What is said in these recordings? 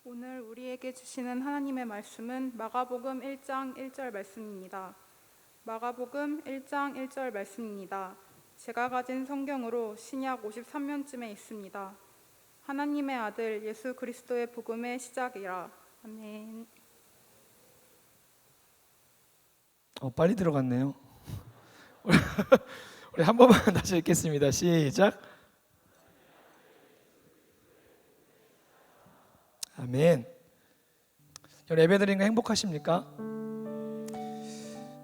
오늘 우리에게 주시는 하나님의 말씀은 마가복음 1장 1절 말씀입니다. 마가복음 1장 1절 말씀입니다. 제가 가진 성경으로 신약 53면쯤에 있습니다. 하나님의 아들 예수 그리스도의 복음의 시작이라. 아멘. 빨리 들어갔네요. 우리 한 번만 다시 읽겠습니다. 시작. 아멘. 여러분 예배드리는 거 행복하십니까?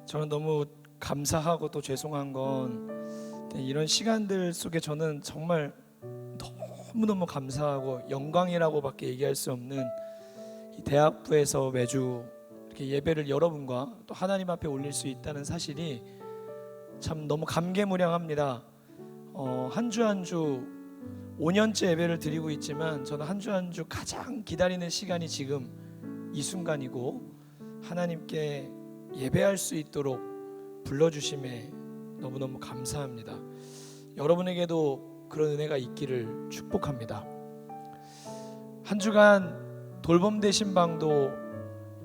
저는 너무 감사하고 또 죄송한 건 이런 시간들 속에 저는 정말 너무너무 감사하고 영광이라고밖에 얘기할 수 없는 이 대학부에서 매주 이렇게 예배를 여러분과 또 하나님 앞에 올릴 수 있다는 사실이 참 너무 감개무량합니다. 한 주 한 주 5년째 예배를 드리고 있지만 저는 한 주 한 주 가장 기다리는 시간이 지금 이 순간이고, 하나님께 예배할 수 있도록 불러주심에 너무너무 감사합니다. 여러분에게도 그런 은혜가 있기를 축복합니다. 한 주간 돌봄 대신 방도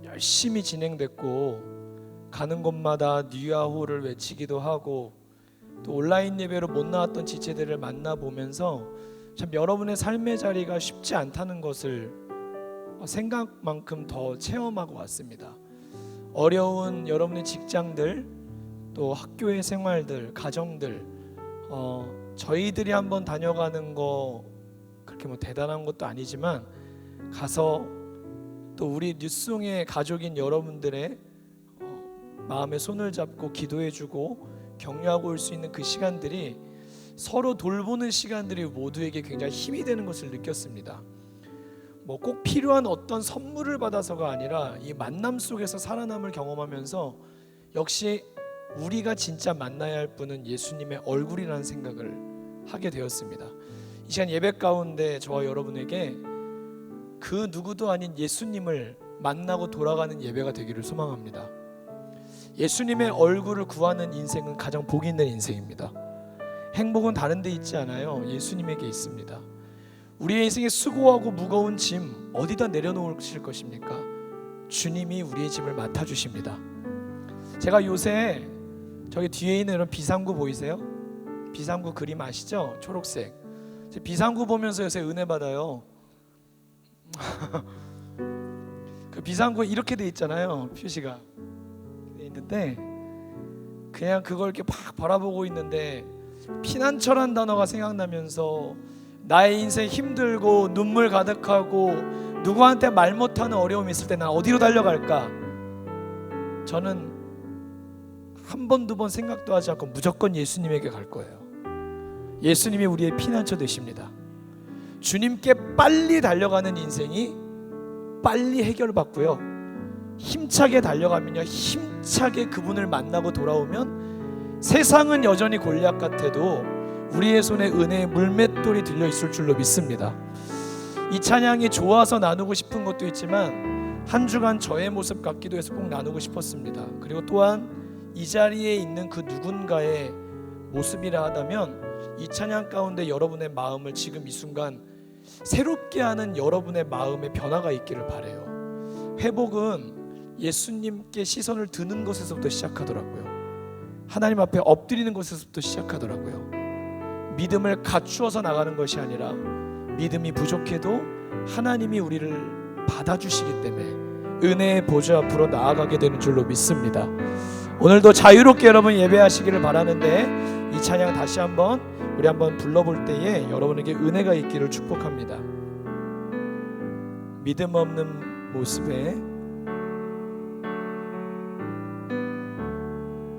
열심히 진행됐고, 가는 곳마다 뉴야호를 외치기도 하고, 또 온라인 예배로 못 나왔던 지체들을 만나보면서 참 여러분의 삶의 자리가 쉽지 않다는 것을 생각만큼 더 체험하고 왔습니다. 어려운 여러분의 직장들, 또 학교의 생활들, 가정들, 저희들이 한번 다녀가는 거 그렇게 뭐 대단한 것도 아니지만 가서 또 우리 뉴스송의 가족인 여러분들의 마음에 손을 잡고 기도해주고 격려하고 올 수 있는 그 시간들이, 서로 돌보는 시간들이 모두에게 굉장히 힘이 되는 것을 느꼈습니다. 뭐 꼭 필요한 어떤 선물을 받아서가 아니라 이 만남 속에서 살아남을 경험하면서 역시 우리가 진짜 만나야 할 분은 예수님의 얼굴이라는 생각을 하게 되었습니다. 이 시간 예배 가운데 저와 여러분에게 그 누구도 아닌 예수님을 만나고 돌아가는 예배가 되기를 소망합니다. 예수님의 얼굴을 구하는 인생은 가장 복 있는 인생입니다. 행복은 다른 데 있지 않아요. 예수님에게 있습니다. 우리의 인생의 수고하고 무거운 짐 어디다 내려놓으실 것입니까? 주님이 우리의 짐을 맡아주십니다. 제가 요새 저기 뒤에 있는 이런 비상구 보이세요? 비상구 그림 아시죠? 초록색. 비상구 보면서 요새 은혜 받아요. 그 비상구 이렇게 돼 있잖아요. 표시가 돼 있는데 그냥 그걸 이렇게 막 바라보고 있는데 피난처란 단어가 생각나면서 나의 인생 힘들고 눈물 가득하고 누구한테 말 못하는 어려움이 있을 때 난 어디로 달려갈까? 저는 한 번, 두 번 생각도 하지 않고 무조건 예수님에게 갈 거예요. 예수님이 우리의 피난처 되십니다. 주님께 빨리 달려가는 인생이 빨리 해결받고요, 힘차게 달려가면요, 힘차게 그분을 만나고 돌아오면 세상은 여전히 골리앗 같아도 우리의 손에 은혜의 물맷돌이 들려 있을 줄로 믿습니다. 이 찬양이 좋아서 나누고 싶은 것도 있지만 한 주간 저의 모습 같기도 해서 꼭 나누고 싶었습니다. 그리고 또한 이 자리에 있는 그 누군가의 모습이라 하다면 이 찬양 가운데 여러분의 마음을 지금 이 순간 새롭게 하는 여러분의 마음의 변화가 있기를 바라요. 회복은 예수님께 시선을 드는 것에서부터 시작하더라고요. 하나님 앞에 엎드리는 것에서부터 시작하더라고요. 믿음을 갖추어서 나가는 것이 아니라 믿음이 부족해도 하나님이 우리를 받아주시기 때문에 은혜의 보좌 앞으로 나아가게 되는 줄로 믿습니다. 오늘도 자유롭게 여러분 예배하시기를 바라는데, 이 찬양 다시 한번 우리 한번 불러볼 때에 여러분에게 은혜가 있기를 축복합니다. 믿음 없는 모습에,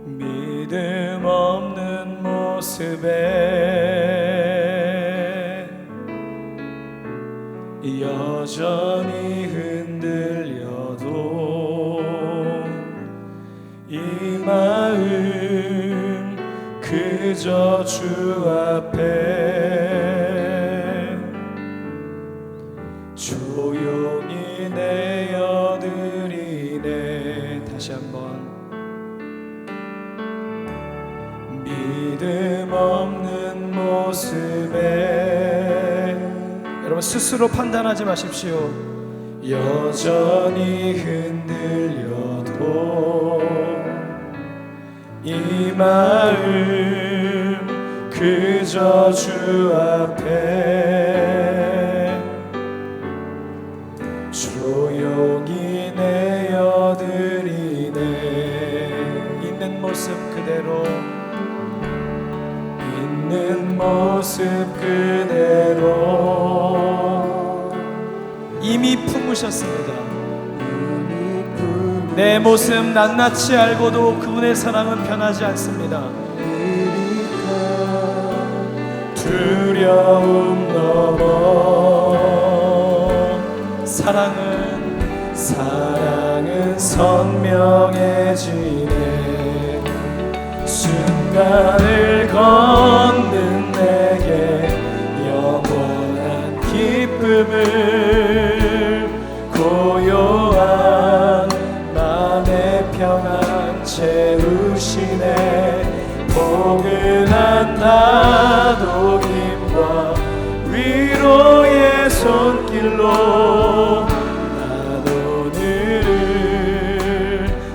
믿음 없는 모습에 여전히 흔들려도 이 마음 그저 주 앞에 조용히 내어드리네. 다시 한번. 믿음 없는 모습에, 여러분 스스로 판단하지 마십시오. 여전히 흔들려도 이 마음 그저 주 앞에 조용히 내어드리네. 있는 모습 그대로, 있는 모습 그대로 이미 품으셨습니다. 내 모습 낱낱이 알고도 그분의 사랑은 변하지 않습니다. 두려움 넘어 사랑은 선명해지네. 순간을 걷는 내게 영원한 기쁨을, 고요한 맘의 평안 채우시네. 포근한 다독임과 위로의 손길로 난 오늘을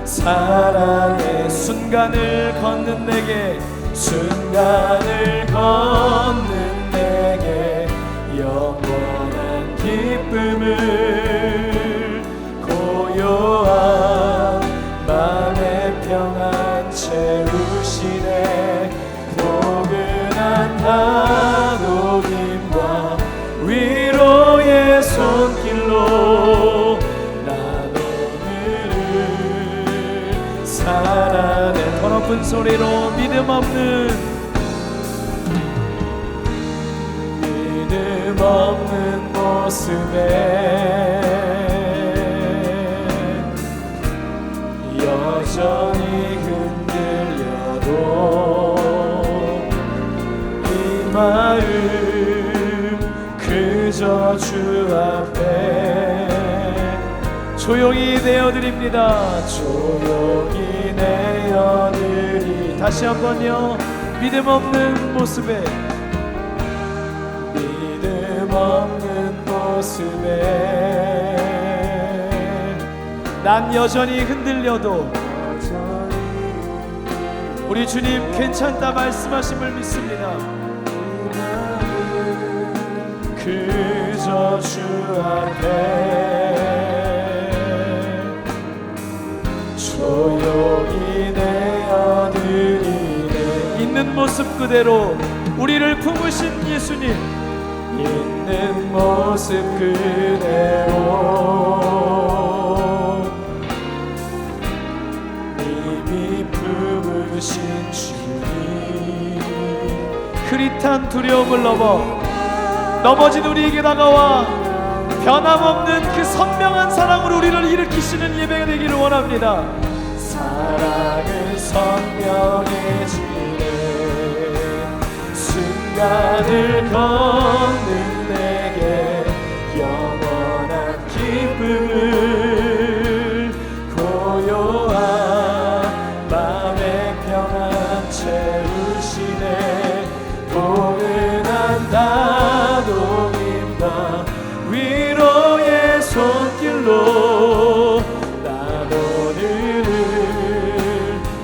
사랑해. 순간을 걷는 내게, 순간을 걷는 내게 영원한 기쁨을, 고요한 맘의 평안 채우시네. 포근한 다독임과 위로의 손길로 난 오늘을 사랑해. 더 높은 소리로 믿음 없는 모습에 여전히 흔들려도 이 마음 그저 주 앞에 조용히 내어드립니다. 조용히 내어드리. 다시 한번요. 믿음 없는 모습에, 믿음 없는 모습에 난 여전히 흔들려도 우리 주님 괜찮다 말씀하심을 믿습니다. 그저 주 앞에 조용히 내어드리네. 있는 모습 그대로 우리를 품으신 예수님, 있는 모습 그대로 이미 품으신 주님, 흐릿한 두려움을 넘어진 우리에게 다가와 변함없는 그 선명한 사랑으로 우리를 일으키시는 예배가 되기를 원합니다. 사랑은 선명해지네. 순간을 걷는 내게 영원한 기쁨을, 고요한 맘의 평안 채우시네. 포근한 다독임과 위로의 손길로 난 오늘을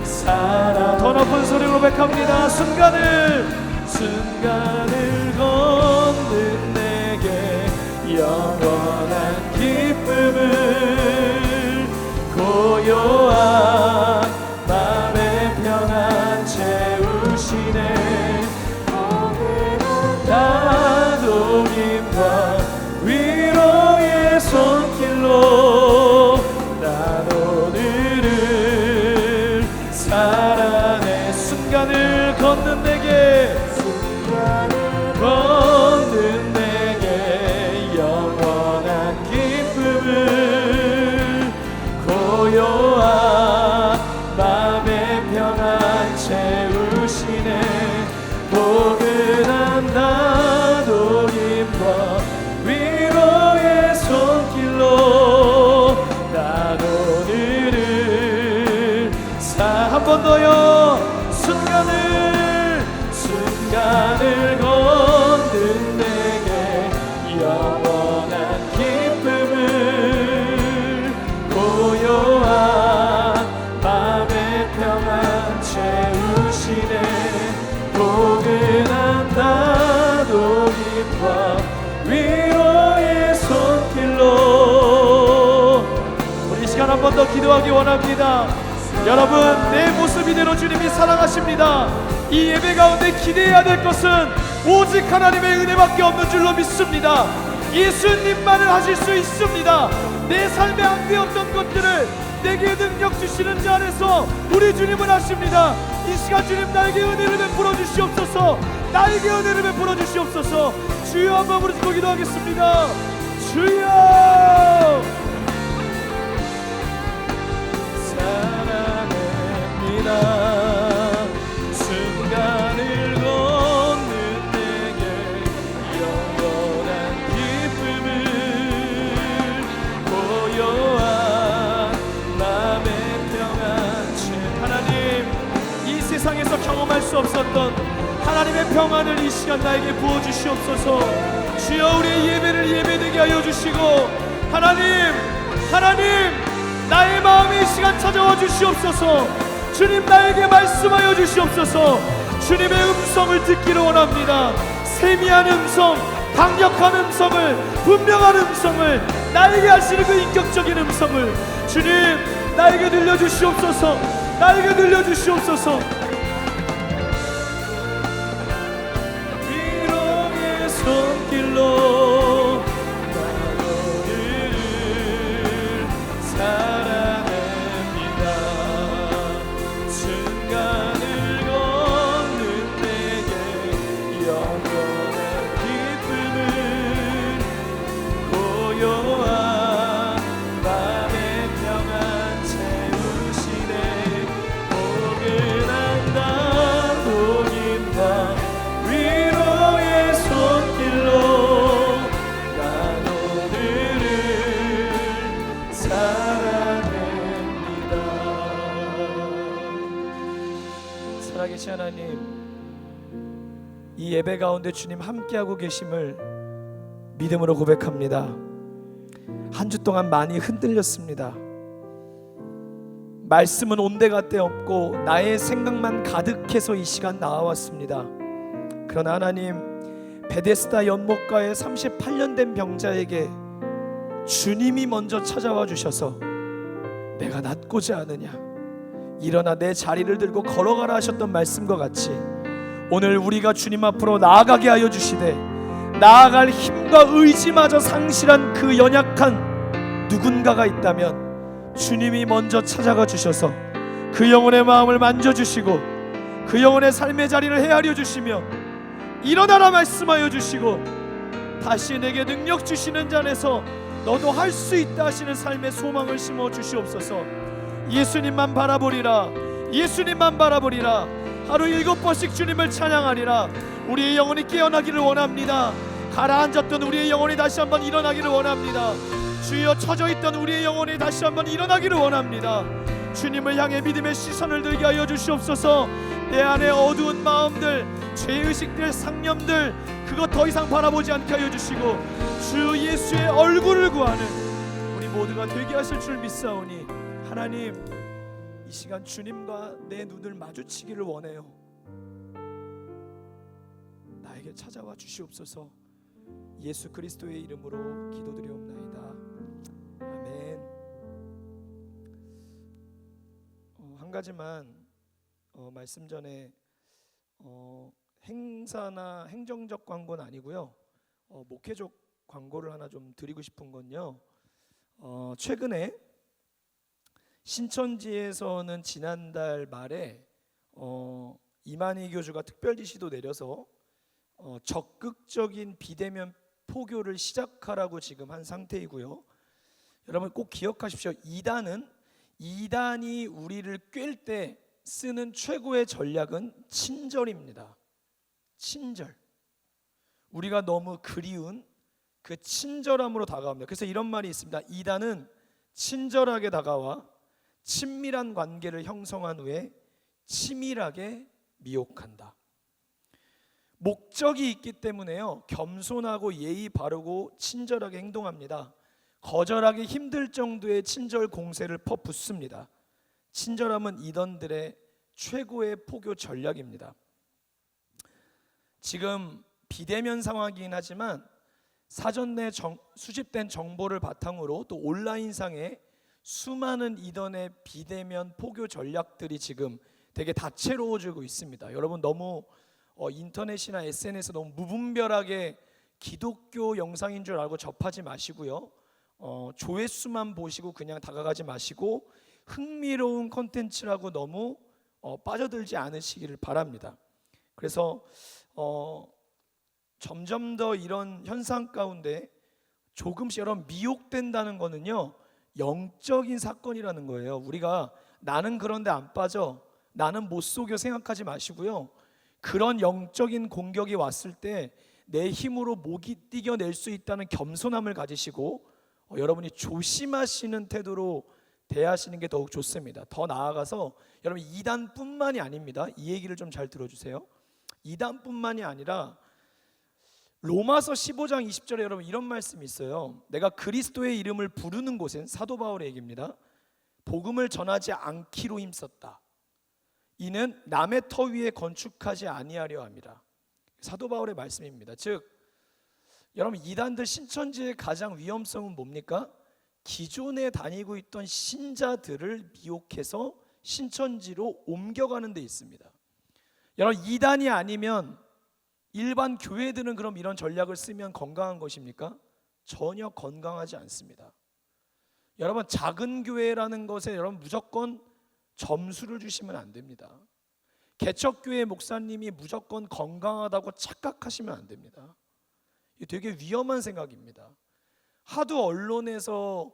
살아. 더 높은 소리로 고백합니다. 순간을 걷는 내게 영원한 기쁨을, 고요한 맘의 평안 채우시네. 다독임과 위로의 손길로 난 오늘을 사랑해. 순간을 걷는 내게, 걷는 내게 영원한 기쁨을, 고요한 맘의 평안 채우시네. 포근한 다독임과 위로의 손길로 번 더 기도하기 원합니다. 여러분, 내 모습 이대로 주님이 사랑하십니다. 이 예배 가운데 기대해야 될 것은 오직 하나님의 은혜밖에 없는 줄로 믿습니다. 예수님만을 하실 수 있습니다. 내 삶에 안 되었던 것들을 내게 능력 주시는 자 안에서 우리 주님은 하십니다. 이 시간 주님 나에게 은혜를 베풀어 주시옵소서. 나에게 은혜를 베풀어 주시옵소서. 주여 한번 부르짖고 기도하겠습니다. 주여 사랑합니다. 순간을 걷는 내게 영원한 기쁨을 고요한 맘의 평안 주 하나님, 이 세상에서 경험할 수 없었던 하나님의 평안을 이 시간 나에게 부어주시옵소서. 주여 우리의 예배를 예배되게 하여 주시고 하나님 나의 마음이 이 시간 찾아와 주시옵소서. 주님 나에게 말씀하여 주시옵소서. 주님의 음성을 듣기를 원합니다. 세미한 음성, 강력한 음성을, 분명한 음성을, 나에게 하시는 그 인격적인 음성을 주님 나에게 들려주시옵소서. 나에게 들려주시옵소서. 위로의 손길로 나를 사랑합니다. 순간을 걷는 내게 영원한 기쁨을 고요한 맘의 평안 채우시네. 포근한 감동임과 위로의 손길로 난 오늘을 사랑합니다. 살아계신 하나님, 이 예배 가운데 주님 함께하고 계심을 믿음으로 고백합니다. 한 주 동안 많이 흔들렸습니다. 말씀은 온데간데 없고 나의 생각만 가득해서 이 시간 나와왔습니다. 그러나 하나님, 베데스다 연못가에 38년 된 병자에게 주님이 먼저 찾아와 주셔서 내가 낫고자 하느냐, 일어나 내 자리를 들고 걸어가라 하셨던 말씀과 같이 오늘 우리가 주님 앞으로 나아가게 하여 주시되 나아갈 힘과 의지마저 상실한 그 연약한 누군가가 있다면 주님이 먼저 찾아가 주셔서 그 영혼의 마음을 만져주시고 그 영혼의 삶의 자리를 헤아려 주시며 일어나라 말씀하여 주시고 다시 내게 능력 주시는 자 안에서 너도 할 수 있다 하시는 삶의 소망을 심어 주시옵소서. 예수님만 바라보리라. 예수님만 바라보리라. 하루 7번씩 주님을 찬양하리라. 우리의 영혼이 깨어나기를 원합니다. 가라앉았던 우리의 영혼이 다시 한번 일어나기를 원합니다. 주여, 처져있던 우리의 영혼이 다시 한번 일어나기를 원합니다. 주님을 향해 믿음의 시선을 들게 하여 주시옵소서. 내 안에 어두운 마음들, 죄의식들, 상념들, 그것 더 이상 바라보지 않게 하여 주시고 주 예수의 얼굴을 구하는 우리 모두가 되게 하실 줄 믿사오니 하나님, 이 시간 주님과 내 눈을 마주치기를 원해요. 나에게 찾아와 주시옵소서. 예수 그리스도의 이름으로 기도드리옵나이다. 아멘. 한 가지만 말씀 전에 행사나 행정적 광고는 아니고요. 목회적 광고를 하나 좀 드리고 싶은 건요. 최근에 신천지에서는 지난달 말에 이만희 교주가 특별 지시도 내려서 적극적인 비대면 포교를 시작하라고 지금 한 상태이고요. 여러분 꼭 기억하십시오. 이단이 우리를 꿰을 때 쓰는 최고의 전략은 친절입니다. 친절. 우리가 너무 그리운 그 친절함으로 다가옵니다. 그래서 이런 말이 있습니다. 이단은 친절하게 다가와 친밀한 관계를 형성한 후에 치밀하게 미혹한다. 목적이 있기 때문에요, 겸손하고 예의 바르고 친절하게 행동합니다. 거절하기 힘들 정도의 친절 공세를 퍼붓습니다. 친절함은 이단들의 최고의 포교 전략입니다. 지금 비대면 상황이긴 하지만 사전 내 수집된 정보를 바탕으로 또 온라인상에 수많은 이던의 비대면 포교 전략들이 지금 되게 다채로워지고 있습니다. 여러분 너무 인터넷이나 SNS 너무 무분별하게 기독교 영상인 줄 알고 접하지 마시고요. 조회수만 보시고 그냥 다가가지 마시고 흥미로운 콘텐츠라고 너무 빠져들지 않으시기를 바랍니다. 그래서 점점 더 이런 현상 가운데 조금씩 여러분 미혹된다는 거는요, 영적인 사건이라는 거예요. 우리가 나는 그런데 안 빠져, 나는 못 속여 생각하지 마시고요. 그런 영적인 공격이 왔을 때 내 힘으로 목이 띄겨낼 수 있다는 겸손함을 가지시고 여러분이 조심하시는 태도로 대하시는 게 더욱 좋습니다. 더 나아가서 여러분 이단뿐만이 아닙니다. 이 얘기를 좀 잘 들어주세요. 이단뿐만이 아니라 로마서 15장 20절에 여러분 이런 말씀이 있어요. 내가 그리스도의 이름을 부르는 곳엔, 사도 바울의 얘기입니다, 복음을 전하지 않기로 힘썼다. 이는 남의 터 위에 건축하지 아니하려 함이라. 사도 바울의 말씀입니다. 즉 여러분 이단들 신천지의 가장 위험성은 뭡니까? 기존에 다니고 있던 신자들을 미혹해서 신천지로 옮겨가는 데 있습니다. 여러분 이단이 아니면 일반 교회들은 그럼 이런 전략을 쓰면 건강한 것입니까? 전혀 건강하지 않습니다. 여러분 작은 교회라는 것에 여러분 무조건 점수를 주시면 안 됩니다. 개척교회 목사님이 무조건 건강하다고 착각하시면 안 됩니다. 이게 되게 위험한 생각입니다. 하도 언론에서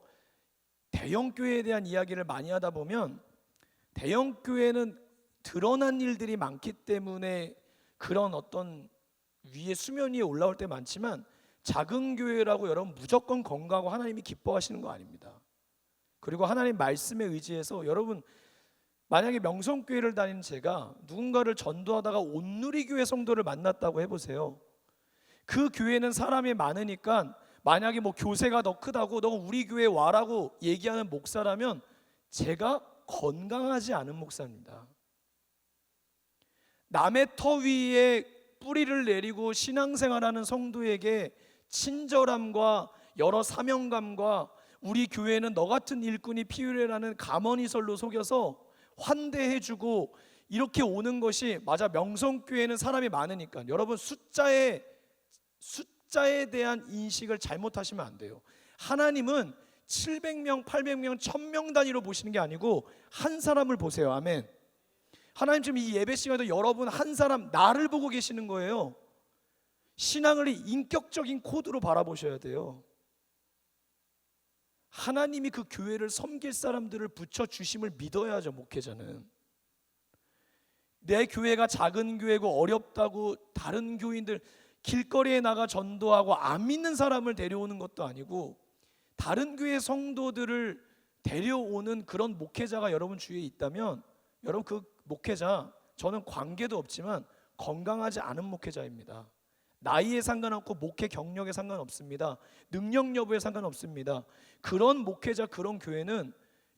대형교회에 대한 이야기를 많이 하다 보면 대형교회는 드러난 일들이 많기 때문에 그런 어떤 위에 수면 위에 올라올 때 많지만 작은 교회라고 여러분 무조건 건강하고 하나님이 기뻐하시는 거 아닙니다. 그리고 하나님 말씀에 의지해서 여러분 만약에 명성교회를 다니는 제가 누군가를 전도하다가 온누리교회 성도를 만났다고 해보세요. 그 교회는 사람이 많으니까 만약에 뭐 교세가 더 크다고 너 우리 교회 와라고 얘기하는 목사라면 제가 건강하지 않은 목사입니다. 남의 터 위에 뿌리를 내리고 신앙생활하는 성도에게 친절함과 여러 사명감과 우리 교회는 너 같은 일꾼이 필요해라는 감언이설로 속여서 환대해주고 이렇게 오는 것이, 맞아 명성교회는 사람이 많으니까 여러분 숫자에 대한 인식을 잘못하시면 안 돼요. 하나님은 700명, 800명, 1000명 단위로 보시는 게 아니고 한 사람을 보세요. 아멘. 하나님 지금 이 예배 시간에도 여러분 한 사람 나를 보고 계시는 거예요. 신앙을 인격적인 코드로 바라보셔야 돼요. 하나님이 그 교회를 섬길 사람들을 붙여주심을 믿어야죠. 목회자는 내 교회가 작은 교회고 어렵다고 다른 교인들 길거리에 나가 전도하고 안 믿는 사람을 데려오는 것도 아니고 다른 교회 성도들을 데려오는 그런 목회자가 여러분 주위에 있다면 여러분 그 목회자, 저는 관계도 없지만 건강하지 않은 목회자입니다. 나이에 상관없고 목회 경력에 상관없습니다. 능력 여부에 상관없습니다. 그런 목회자, 그런 교회는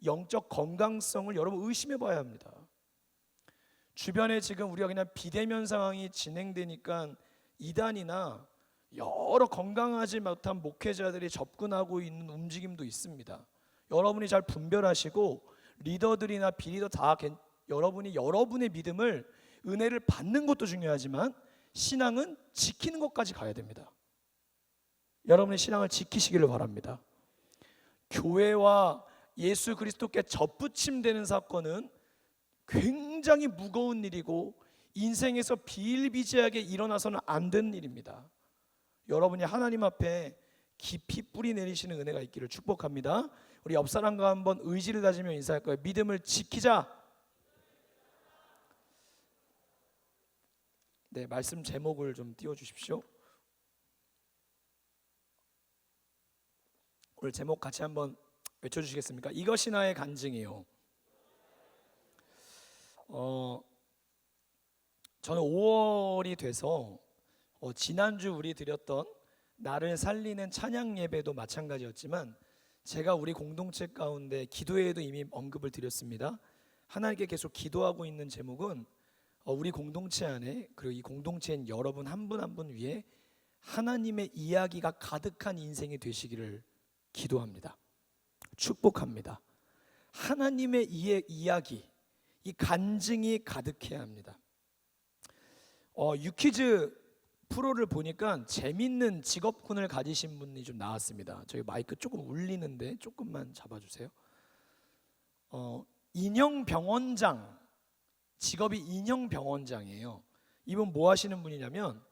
영적 건강성을 여러분 의심해 봐야 합니다. 주변에 지금 우리가 그냥 비대면 상황이 진행되니까 이단이나 여러 건강하지 못한 목회자들이 접근하고 있는 움직임도 있습니다. 여러분이 잘 분별하시고 리더들이나 비리더 다 여러분이 여러분의 믿음을, 은혜를 받는 것도 중요하지만 신앙은 지키는 것까지 가야 됩니다. 여러분의 신앙을 지키시기를 바랍니다. 교회와 예수 그리스도께 접붙임되는 사건은 굉장히 무거운 일이고 인생에서 비일비재하게 일어나서는 안 되는 일입니다. 여러분이 하나님 앞에 깊이 뿌리 내리시는 은혜가 있기를 축복합니다. 우리 옆 사람과 한번 의지를 다지며 인사할 거예요. 믿음을 지키자. 네, 말씀 제목을 좀 띄워주십시오. 오늘 제목 같이 한번 외쳐주시겠습니까? 이것이 나의 간증이요. 저는 5월이 돼서 지난주 우리 드렸던 나를 살리는 찬양 예배도 마찬가지였지만 제가 우리 공동체 가운데 기도회에도 이미 언급을 드렸습니다. 하나님께 계속 기도하고 있는 제목은 우리 공동체 안에, 그리고 이 공동체인 여러분 한 분 한 분 위에 하나님의 이야기가 가득한 인생이 되시기를 기도합니다. 축복합니다. 하나님의 이야기, 이 간증이 가득해야 합니다. 유퀴즈 프로를 보니까 재밌는 직업군을 가지신 분이 좀 나왔습니다. 저희 마이크 조금 울리는데 조금만 잡아주세요. 인형병원장, 직업이 인형병원장이에요. 이분 뭐 하시는 분이냐면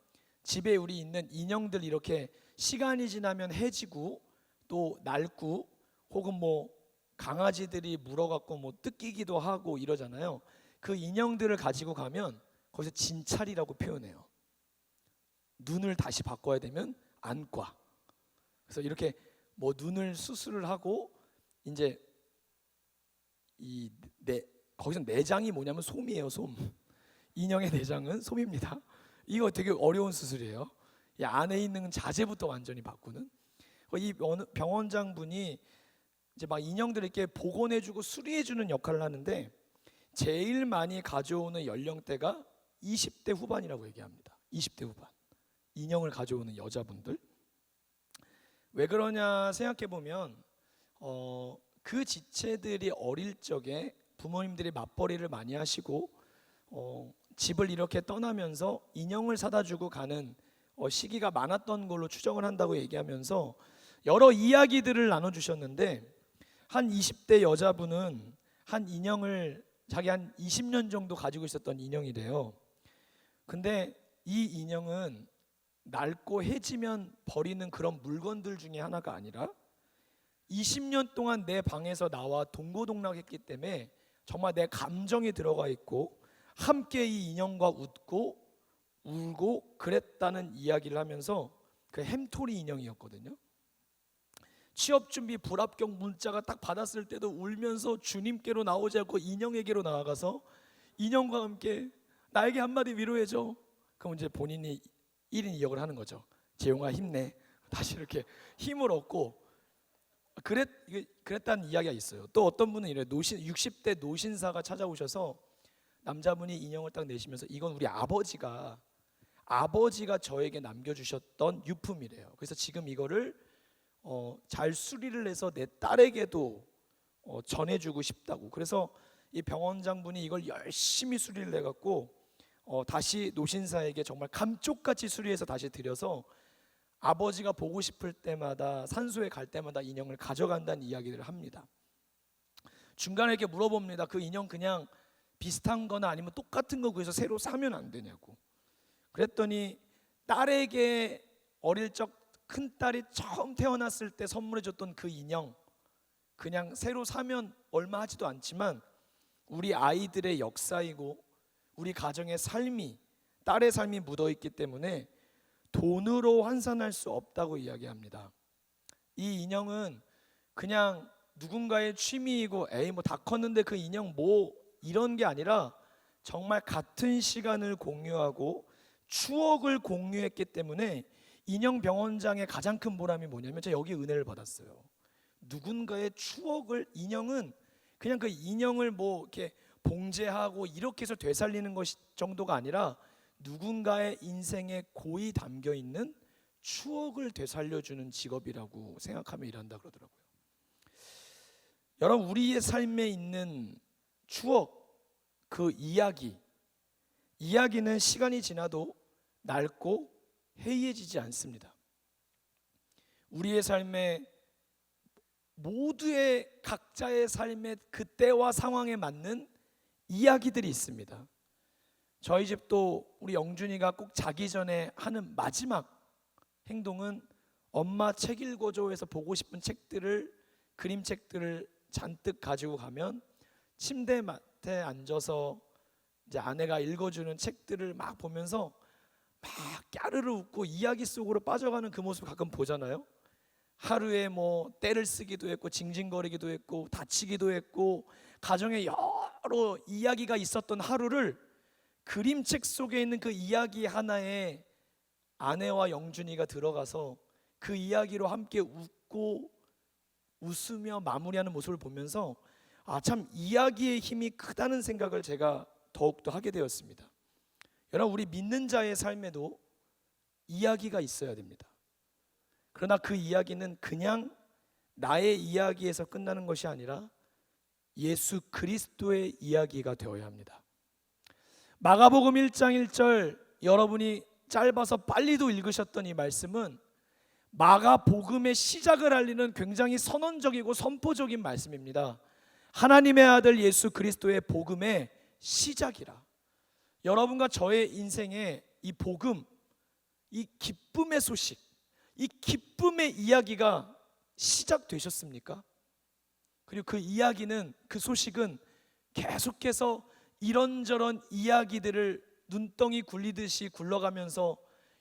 집에 우리 있는 인형들 이렇게 시간이 지나면 해지고 또 낡고 혹은 뭐 강아지들이 물어갖고 뭐 뜯기기도 하고 이러잖아요. 그 인형들을 가지고 가면 거기서 진찰이라고 표현해요. 눈을 다시 바꿔야 되면 안과. 그래서 이렇게 뭐 눈을 수술을 하고 이제 거기서 내장이 뭐냐면 솜이에요. 솜. 인형의 내장은 솜입니다. 이거 되게 어려운 수술이에요. 이 안에 있는 자재부터 완전히 바꾸는. 이 병원장 분이 이제 막 인형들 이렇게 복원해주고 수리해주는 역할을 하는데 제일 많이 가져오는 연령대가 20대 후반이라고 얘기합니다. 20대 후반. 인형을 가져오는 여자분들. 왜 그러냐 생각해 보면 그 지체들이 어릴 적에 부모님들이 맞벌이를 많이 하시고 집을 이렇게 떠나면서 인형을 사다 주고 가는 시기가 많았던 걸로 추정을 한다고 얘기하면서 여러 이야기들을 나눠주셨는데 한 20대 여자분은 한 인형을 자기 한 20년 정도 가지고 있었던 인형이래요. 근데 이 인형은 낡고 해지면 버리는 그런 물건들 중에 하나가 아니라 20년 동안 내 방에서 나와 동고동락했기 때문에 정말 내 감정이 들어가 있고 함께 이 인형과 웃고 울고 그랬다는 이야기를 하면서 그 햄토리 인형이었거든요. 취업 준비 불합격 문자가 딱 받았을 때도 울면서 주님께로 나오지 않고 인형에게로 나아가서 인형과 함께 나에게 한마디 위로해줘. 그럼 이제 본인이 1인 2역을 하는 거죠. 재용아 힘내. 다시 이렇게 힘을 얻고 그랬다는 이야기가 있어요. 또 어떤 분은 이래요. 60대 노신사가 찾아오셔서 남자분이 인형을 딱 내시면서 이건 우리 아버지가 저에게 남겨주셨던 유품이래요. 그래서 지금 이거를 잘 수리를 해서 내 딸에게도 전해주고 싶다고. 그래서 이 병원장분이 이걸 열심히 수리를 해갖고 다시 노신사에게 정말 감쪽같이 수리해서 다시 드려서 아버지가 보고 싶을 때마다 산소에 갈 때마다 인형을 가져간다는 이야기를 합니다. 중간에 이렇게 물어봅니다. 그 인형 그냥 비슷한 거나 아니면 똑같은 거 구해서 새로 사면 안 되냐고. 그랬더니 딸에게 어릴 적 큰딸이 처음 태어났을 때 선물해 줬던 그 인형 그냥 새로 사면 얼마 하지도 않지만 우리 아이들의 역사이고 우리 가정의 삶이 딸의 삶이 묻어있기 때문에 돈으로 환산할 수 없다고 이야기합니다. 이 인형은 그냥 누군가의 취미이고 에이 뭐 다 컸는데 그 인형 뭐 이런 게 아니라 정말 같은 시간을 공유하고 추억을 공유했기 때문에 인형 병원장의 가장 큰 보람이 뭐냐면 제가 여기 은혜를 받았어요. 누군가의 추억을 인형은 그냥 그 인형을 뭐 이렇게 봉제하고 이렇게 해서 되살리는 것 정도가 아니라 누군가의 인생에 고이 담겨 있는 추억을 되살려주는 직업이라고 생각하며 일한다 그러더라고요. 여러분 우리의 삶에 있는 추억, 그 이야기는 시간이 지나도 낡고 해이해지지 않습니다. 우리의 삶에 모두의 각자의 삶의 그때와 상황에 맞는 이야기들이 있습니다. 저희 집도 우리 영준이가 꼭 자기 전에 하는 마지막 행동은 엄마 책 읽어줘에서 보고 싶은 책들을 그림책들을 잔뜩 가지고 가면 침대 맡에 앉아서 이제 아내가 읽어주는 책들을 막 보면서 막 까르르 웃고 이야기 속으로 빠져가는 그 모습 가끔 보잖아요. 하루에 뭐 떼를 쓰기도 했고 징징거리기도 했고 다치기도 했고 가정에 여러 이야기가 있었던 하루를 그림책 속에 있는 그 이야기 하나에 아내와 영준이가 들어가서 그 이야기로 함께 웃고 웃으며 마무리하는 모습을 보면서 아, 참 이야기의 힘이 크다는 생각을 제가 더욱더 하게 되었습니다. 여러분 우리 믿는 자의 삶에도 이야기가 있어야 됩니다. 그러나 그 이야기는 그냥 나의 이야기에서 끝나는 것이 아니라 예수 그리스도의 이야기가 되어야 합니다. 마가복음 1장 1절 여러분이 짧아서 빨리도 읽으셨던 이 말씀은 마가복음의 시작을 알리는 굉장히 선언적이고 선포적인 말씀입니다. 하나님의 아들 예수 그리스도의 복음의 시작이라. 여러분과 저의 인생에 이 복음, 이 기쁨의 소식, 이 기쁨의 이야기가 시작되셨습니까? 그리고 그 이야기는, 그 소식은 계속해서 이런저런 이야기들을 눈덩이 굴리듯이 굴러가면서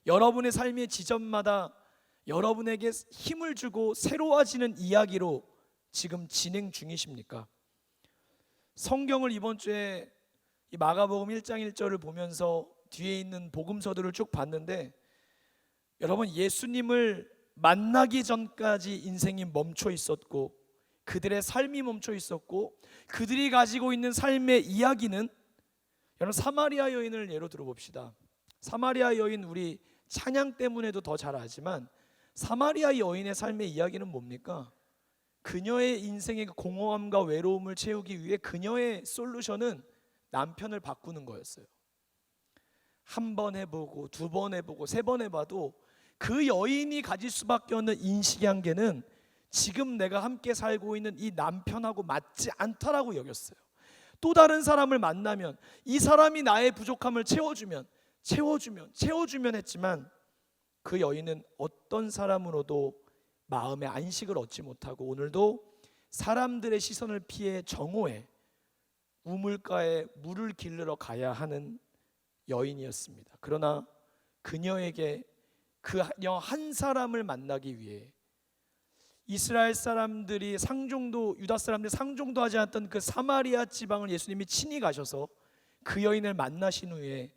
여러분의 삶의 지점마다 여러분에게 힘을 주고 새로워지는 이야기로 지금 진행 중이십니까? 성경을 이번 주에 이 마가복음 1장 1절을 보면서 뒤에 있는 복음서들을 쭉 봤는데, 여러분, 예수님을 만나기 전까지 인생이 멈춰 있었고 그들의 삶이 멈춰 있었고 그들이 가지고 있는 삶의 이야기는, 여러분, 사마리아 여인을 예로 들어봅시다. 사마리아 여인, 우리 찬양 때문에도 더 잘 알지만 사마리아 여인의 삶의 이야기는 뭡니까? 그녀의 인생의 공허함과 외로움을 채우기 위해 그녀의 솔루션은 남편을 바꾸는 거였어요. 한 번 해보고 두 번 해보고 세 번 해봐도 그 여인이 가질 수밖에 없는 인식의 한계는 지금 내가 함께 살고 있는 이 남편하고 맞지 않다라고 여겼어요. 또 다른 사람을 만나면 이 사람이 나의 부족함을 채워주면 했지만 그 여인은 어떤 사람으로도 마음의 안식을 얻지 못하고 오늘도 사람들의 시선을 피해 정오에 우물가에 물을 길르러 가야 하는 여인이었습니다. 그러나 그녀에게 그녀 한 사람을 만나기 위해 이스라엘 사람들이 상종도, 유다 사람들이 상종도 하지 않았던 그 사마리아 지방을 예수님이 친히 가셔서 그 여인을 만나신 후에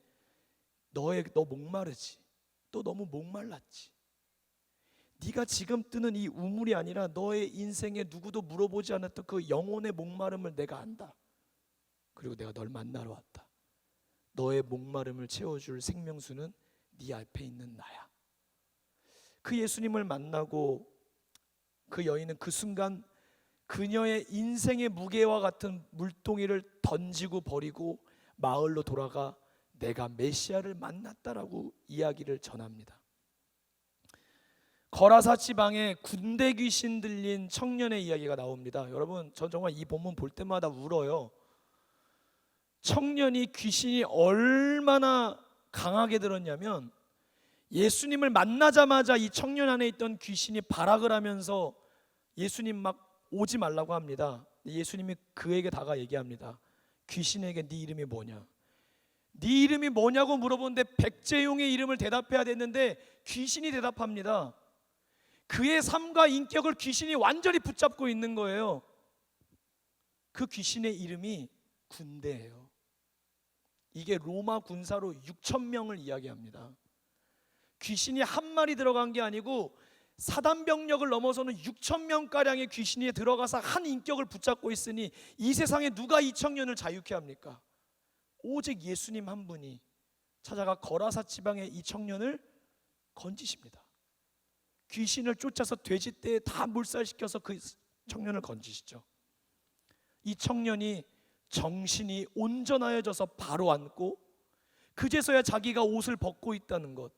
너 목마르지? 또 너무 목말랐지? 네가 지금 뜨는 이 우물이 아니라 너의 인생에 누구도 물어보지 않았던 그 영혼의 목마름을 내가 안다. 그리고 내가 널 만나러 왔다. 너의 목마름을 채워줄 생명수는 네 앞에 있는 나야. 그 예수님을 만나고 그 여인은 그 순간 그녀의 인생의 무게와 같은 물동이를 던지고 버리고 마을로 돌아가 내가 메시아를 만났다라고 이야기를 전합니다. 거라사 지방에 군대 귀신 들린 청년의 이야기가 나옵니다. 여러분, 전 정말 이 본문 볼 때마다 울어요. 청년이 귀신이 얼마나 강하게 들었냐면 예수님을 만나자마자 이 청년 안에 있던 귀신이 발악을 하면서 예수님 막 오지 말라고 합니다. 예수님이 그에게 다가 얘기합니다. 귀신에게 네 이름이 뭐냐? 네 이름이 뭐냐고 물어보는데 백제용의 이름을 대답해야 됐는데 귀신이 대답합니다. 그의 삶과 인격을 귀신이 완전히 붙잡고 있는 거예요. 그 귀신의 이름이 군대예요. 이게 로마 군사로 6,000명을 이야기합니다. 귀신이 한 마리 들어간 게 아니고 사단병력을 넘어서는 6,000명가량의 귀신이 들어가서 한 인격을 붙잡고 있으니 이 세상에 누가 이 청년을 자유케 합니까? 오직 예수님 한 분이 찾아가 거라사 지방의 이 청년을 건지십니다. 귀신을 쫓아서 돼지떼에 다 몰살시켜서 그 청년을 건지시죠. 이 청년이 정신이 온전하여져서 바로 앉고 그제서야 자기가 옷을 벗고 있다는 것,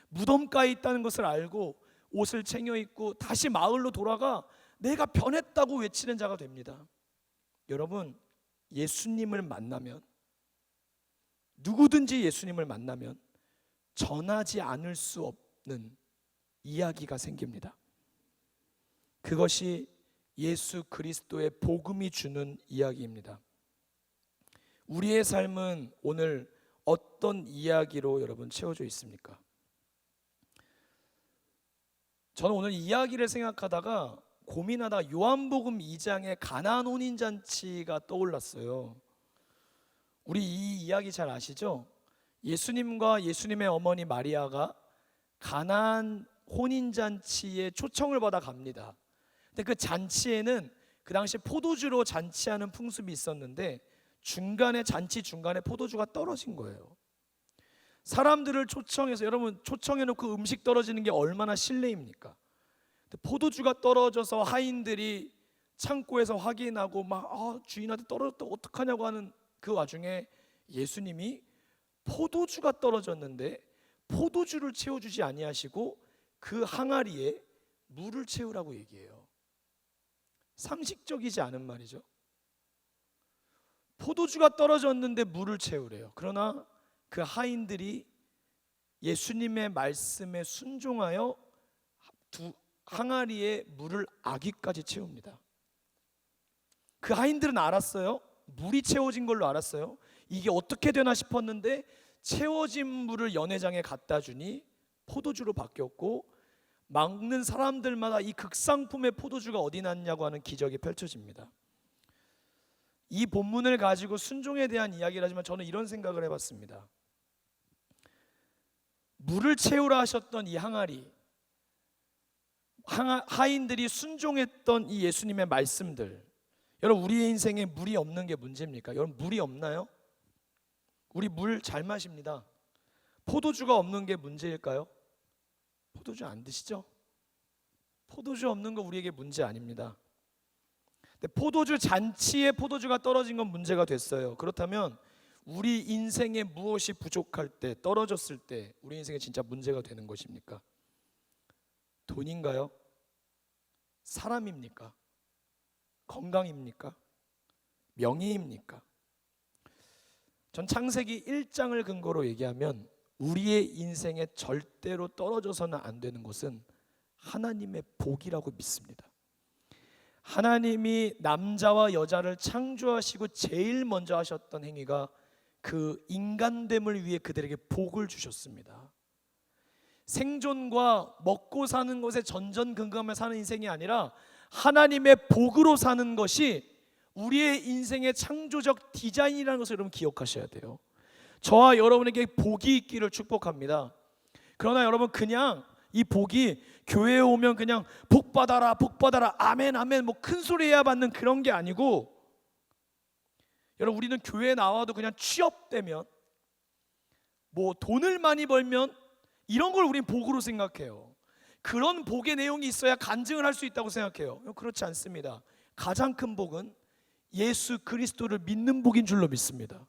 무덤가에 있다는 것을 알고 옷을 챙겨 입고 다시 마을로 돌아가 내가 변했다고 외치는 자가 됩니다. 여러분, 예수님을 만나면, 누구든지 예수님을 만나면 전하지 않을 수 없는 이야기가 생깁니다. 그것이 예수 그리스도의 복음이 주는 이야기입니다. 우리의 삶은 오늘 어떤 이야기로 여러분 채워져 있습니까? 저는 오늘 이야기를 생각하다가 고민하다가 요한복음 2장의 가나안 혼인잔치가 떠올랐어요. 우리 이 이야기 잘 아시죠? 예수님과 예수님의 어머니 마리아가 가나안 혼인잔치에 초청을 받아 갑니다. 근데 그 잔치에는 그 당시 포도주로 잔치하는 풍습이 있었는데 잔치 중간에 포도주가 떨어진 거예요. 사람들을 초청해서, 여러분, 초청해놓고 음식 떨어지는 게 얼마나 실례입니까? 포도주가 떨어져서 하인들이 창고에서 확인하고 막 주인한테 떨어졌다 어떡하냐고 하는 그 와중에 예수님이 포도주가 떨어졌는데 포도주를 채워주지 아니하시고 그 항아리에 물을 채우라고 얘기해요. 상식적이지 않은 말이죠. 포도주가 떨어졌는데 물을 채우래요. 그러나 그 하인들이 예수님의 말씀에 순종하여 두 항아리에 물을 아귀까지 채웁니다. 그 하인들은 알았어요. 물이 채워진 걸로 알았어요. 이게 어떻게 되나 싶었는데 채워진 물을 연회장에 갖다 주니 포도주로 바뀌었고 막는 사람들마다 이 극상품의 포도주가 어디 났냐고 하는 기적이 펼쳐집니다. 이 본문을 가지고 순종에 대한 이야기를 하지만 저는 이런 생각을 해봤습니다. 물을 채우라 하셨던 이 항아리, 하인들이 순종했던 이 예수님의 말씀들, 여러분 우리의 인생에 물이 없는 게 문제입니까? 여러분 물이 없나요? 우리 물 잘 마십니다. 포도주가 없는 게 문제일까요? 포도주 안 드시죠? 포도주 없는 거 우리에게 문제 아닙니다. 근데 포도주 잔치에 포도주가 떨어진 건 문제가 됐어요. 그렇다면 우리 인생에 무엇이 부족할 때, 떨어졌을 때 우리 인생에 진짜 문제가 되는 것입니까? 돈인가요? 사람입니까? 건강입니까? 명예입니까? 전 창세기 1장을 근거로 얘기하면 우리의 인생에 절대로 떨어져서는 안 되는 것은 하나님의 복이라고 믿습니다. 하나님이 남자와 여자를 창조하시고 제일 먼저 하셨던 행위가 그 인간됨을 위해 그들에게 복을 주셨습니다. 생존과 먹고 사는 것에 전전긍긍하며 사는 인생이 아니라 하나님의 복으로 사는 것이 우리의 인생의 창조적 디자인이라는 것을 여러분 기억하셔야 돼요. 저와 여러분에게 복이 있기를 축복합니다. 그러나 여러분 그냥 이 복이 교회에 오면 그냥 복 받아라 복 받아라 아멘 아멘 뭐 큰 소리 해야 받는 그런 게 아니고, 여러분 우리는 교회에 나와도 그냥 취업되면 뭐 돈을 많이 벌면 이런 걸 우리는 복으로 생각해요. 그런 복의 내용이 있어야 간증을 할 수 있다고 생각해요. 그렇지 않습니다. 가장 큰 복은 예수 그리스도를 믿는 복인 줄로 믿습니다.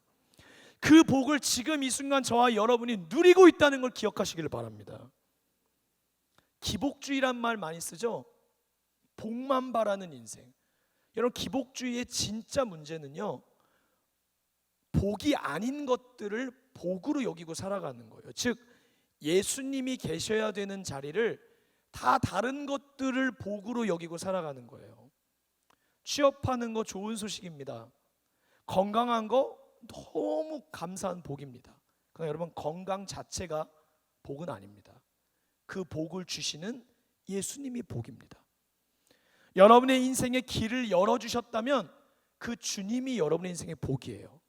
그 복을 지금 이 순간 저와 여러분이 누리고 있다는 걸 기억하시길 바랍니다. 기복주의란 말 많이 쓰죠. 복만 바라는 인생. 여러분 기복주의의 진짜 문제는요, 복이 아닌 것들을 복으로 여기고 살아가는 거예요. 즉 예수님이 계셔야 되는 자리를 다 다른 것들을 복으로 여기고 살아가는 거예요. 취업하는 거 좋은 소식입니다. 건강한 거 너무 감사한 복입니다. 그러나 여러분 건강 자체가 복은 아닙니다. 그 복을 주시는 예수님이 복입니다. 여러분의 인생의 길을 열어주셨다면 그 주님이 여러분의 인생의 복이에요.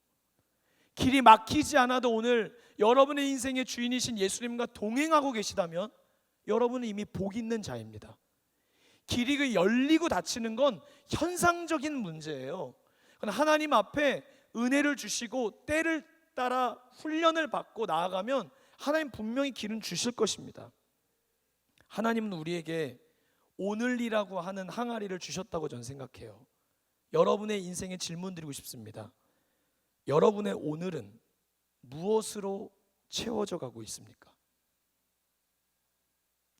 길이 막히지 않아도 오늘 여러분의 인생의 주인이신 예수님과 동행하고 계시다면 여러분은 이미 복 있는 자입니다. 길이 열리고 닫히는 건 현상적인 문제예요. 하나님 앞에 은혜를 주시고 때를 따라 훈련을 받고 나아가면 하나님 분명히 길은 주실 것입니다. 하나님은 우리에게 오늘이라고 하는 항아리를 주셨다고 저는 생각해요. 여러분의 인생에 질문 드리고 싶습니다. 여러분의 오늘은 무엇으로 채워져 가고 있습니까?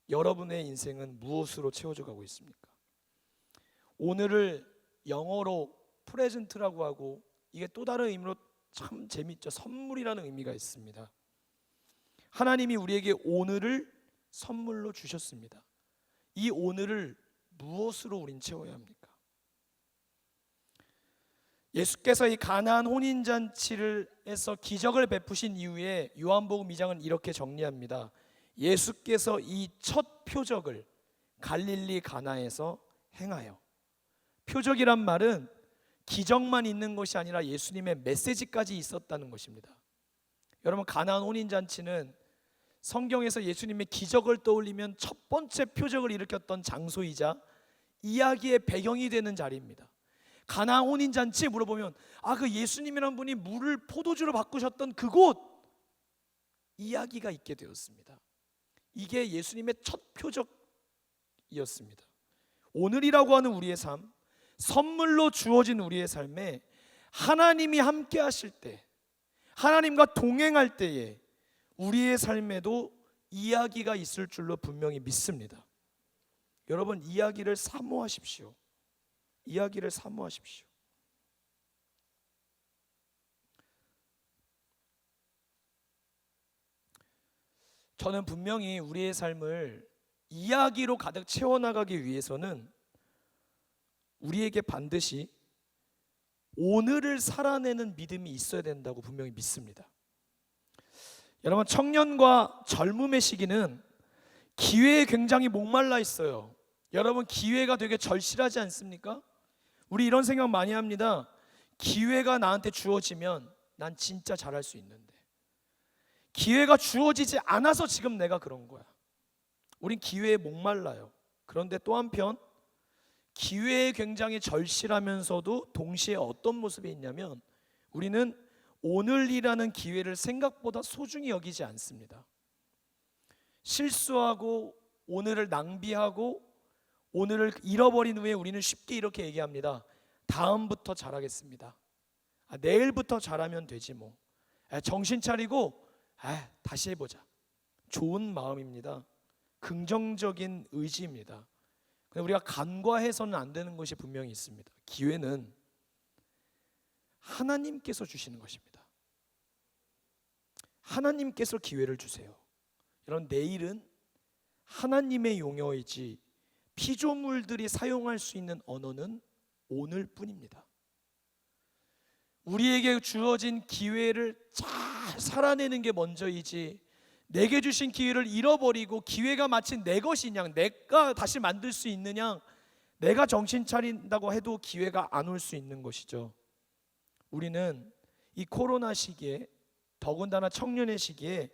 여러분의 인생은 무엇으로 채워져 가고 있습니까? 오늘을 영어로 프레젠트라고 하고, 이게 또 다른 의미로 참 재밌죠. 선물이라는 의미가 있습니다. 하나님이 우리에게 오늘을 선물로 주셨습니다. 이 오늘을 무엇으로 우린 채워야 합니까? 예수께서 이 가나안 혼인잔치를 해서 기적을 베푸신 이후에 요한복음 2장은 이렇게 정리합니다. 예수께서 이 첫 표적을 갈릴리 가나에서 행하여, 표적이란 말은 기적만 있는 것이 아니라 예수님의 메시지까지 있었다는 것입니다. 여러분 가나안 혼인잔치는 성경에서 예수님의 기적을 떠올리면 첫 번째 표적을 일으켰던 장소이자 이야기의 배경이 되는 자리입니다. 가나안 혼인잔치 물어보면 그 예수님이란 분이 물을 포도주로 바꾸셨던 그곳 이야기가 있게 되었습니다. 이게 예수님의 첫 표적이었습니다. 오늘이라고 하는 우리의 삶, 선물로 주어진 우리의 삶에 하나님이 함께 하실 때, 하나님과 동행할 때에 우리의 삶에도 이야기가 있을 줄로 분명히 믿습니다. 여러분, 이야기를 사모하십시오. 이야기를 사모하십시오. 저는 분명히 우리의 삶을 이야기로 가득 채워나가기 위해서는 우리에게 반드시 오늘을 살아내는 믿음이 있어야 된다고 분명히 믿습니다. 여러분, 청년과 젊음의 시기는 기회에 굉장히 목말라 있어요. 여러분, 기회가 되게 절실하지 않습니까? 우리 이런 생각 많이 합니다. 기회가 나한테 주어지면 난 진짜 잘할 수 있는데, 기회가 주어지지 않아서 지금 내가 그런 거야. 우린 기회에 목말라요. 그런데 또 한편 기회에 굉장히 절실하면서도 동시에 어떤 모습이 있냐면, 우리는 오늘이라는 기회를 생각보다 소중히 여기지 않습니다. 실수하고 오늘을 낭비하고 오늘을 잃어버린 후에 우리는 쉽게 이렇게 얘기합니다. 다음부터 잘하겠습니다. 내일부터 잘하면 되지 뭐. 정신 차리고 다시 해보자. 좋은 마음입니다. 긍정적인 의지입니다. 근데 우리가 간과해서는 안 되는 것이 분명히 있습니다. 기회는 하나님께서 주시는 것입니다. 하나님께서 기회를 주세요. 여러분, 내일은 하나님의 용어이지 피조물들이 사용할 수 있는 언어는 오늘뿐입니다. 우리에게 주어진 기회를 잘 살아내는 게 먼저이지, 내게 주신 기회를 잃어버리고 기회가 마치 내 것이냐, 내가 다시 만들 수 있느냐, 내가 정신 차린다고 해도 기회가 안 올 수 있는 것이죠. 우리는 이 코로나 시기에, 더군다나 청년의 시기에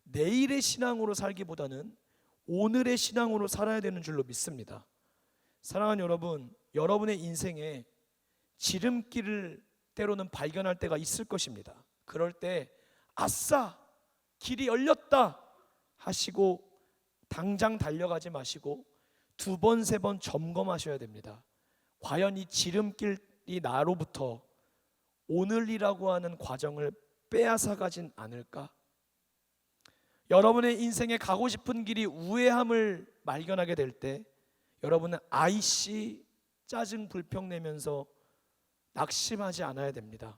내일의 신앙으로 살기보다는 오늘의 신앙으로 살아야 되는 줄로 믿습니다. 사랑하는 여러분, 여러분의 인생에 지름길을 때로는 발견할 때가 있을 것입니다. 그럴 때 아싸, 길이 열렸다 하시고 당장 달려가지 마시고 두 번, 세 번 점검하셔야 됩니다. 과연 이 지름길이 나로부터 오늘이라고 하는 과정을 빼앗아 가진 않을까? 여러분의 인생에 가고 싶은 길이 우회함을 발견하게 될 때 여러분은 아이씨 짜증 불평 내면서 낙심하지 않아야 됩니다.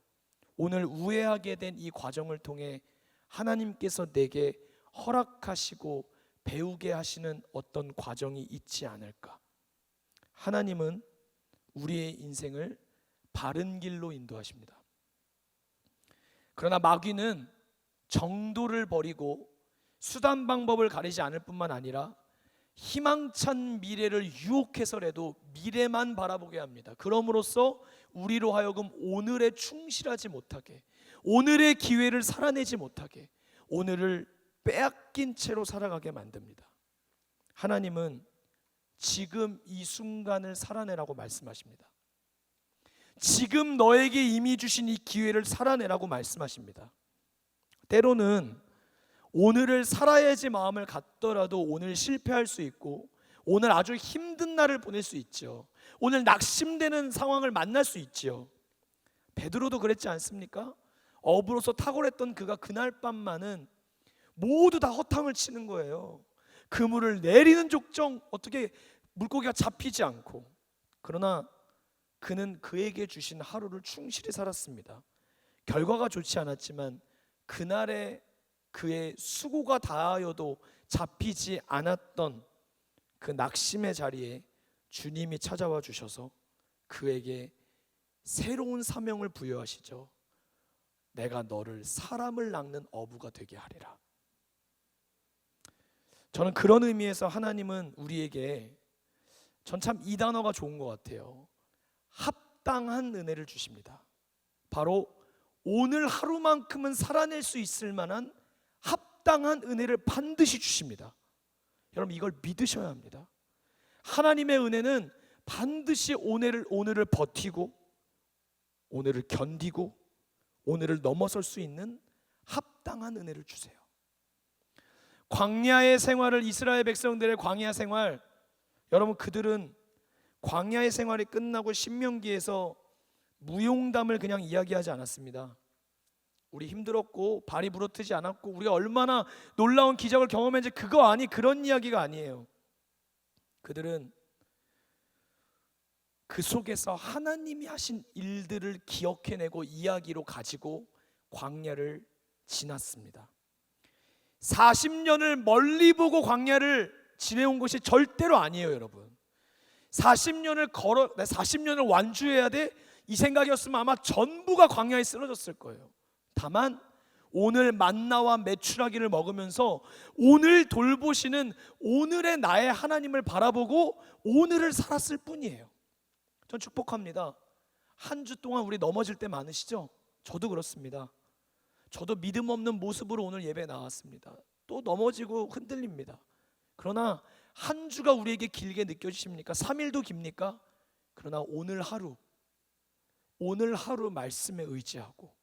오늘 우회하게 된 이 과정을 통해 하나님께서 내게 허락하시고 배우게 하시는 어떤 과정이 있지 않을까? 하나님은 우리의 인생을 바른 길로 인도하십니다. 그러나 마귀는 정도를 버리고 수단 방법을 가리지 않을 뿐만 아니라 희망찬 미래를 유혹해서라도 미래만 바라보게 합니다. 그럼으로써 우리로 하여금 오늘에 충실하지 못하게, 오늘의 기회를 살아내지 못하게, 오늘을 빼앗긴 채로 살아가게 만듭니다. 하나님은 지금 이 순간을 살아내라고 말씀하십니다. 지금 너에게 이미 주신 이 기회를 살아내라고 말씀하십니다. 때로는 오늘을 살아야지 마음을 갖더라도 오늘 실패할 수 있고, 오늘 아주 힘든 날을 보낼 수 있죠. 오늘 낙심되는 상황을 만날 수 있죠. 베드로도 그랬지 않습니까? 어부로서 탁월했던 그가 그날 밤만은 모두 다 허탕을 치는 거예요. 그물을 내리는 족정 어떻게 물고기가 잡히지 않고. 그러나 그는 그에게 주신 하루를 충실히 살았습니다. 결과가 좋지 않았지만 그날의 그의 수고가 다하여도 잡히지 않았던 그 낙심의 자리에 주님이 찾아와 주셔서 그에게 새로운 사명을 부여하시죠. 내가 너를 사람을 낚는 어부가 되게 하리라. 저는 그런 의미에서 하나님은 우리에게, 전 참 이 단어가 좋은 것 같아요. 합당한 은혜를 주십니다. 바로 오늘 하루만큼은 살아낼 수 있을 만한 합당한 은혜를 반드시 주십니다. 여러분, 이걸 믿으셔야 합니다. 하나님의 은혜는 반드시 오늘을 버티고, 오늘을 견디고, 오늘을 넘어설 수 있는 합당한 은혜를 주세요. 광야의 생활을, 이스라엘 백성들의 광야 생활, 여러분, 그들은 광야의 생활이 끝나고 신명기에서 무용담을 그냥 이야기하지 않았습니다. 우리 힘들었고 발이 부러뜨지 않았고 우리가 얼마나 놀라운 기적을 경험했는지 그런 이야기가 아니에요. 그들은 그 속에서 하나님이 하신 일들을 기억해내고 이야기로 가지고 광야를 지났습니다. 40년을 멀리 보고 광야를 지내온 것이 절대로 아니에요, 여러분. 40년을 완주해야 돼? 이 생각이었으면 아마 전부가 광야에 쓰러졌을 거예요. 다만 오늘 만나와 메추라기를 먹으면서 오늘 돌보시는 오늘의 나의 하나님을 바라보고 오늘을 살았을 뿐이에요. 전 축복합니다. 한 주 동안 우리 넘어질 때 많으시죠? 저도 그렇습니다. 저도 믿음 없는 모습으로 오늘 예배에 나왔습니다. 또 넘어지고 흔들립니다. 그러나 한 주가 우리에게 길게 느껴지십니까? 3일도 깁니까? 그러나 오늘 하루 말씀에 의지하고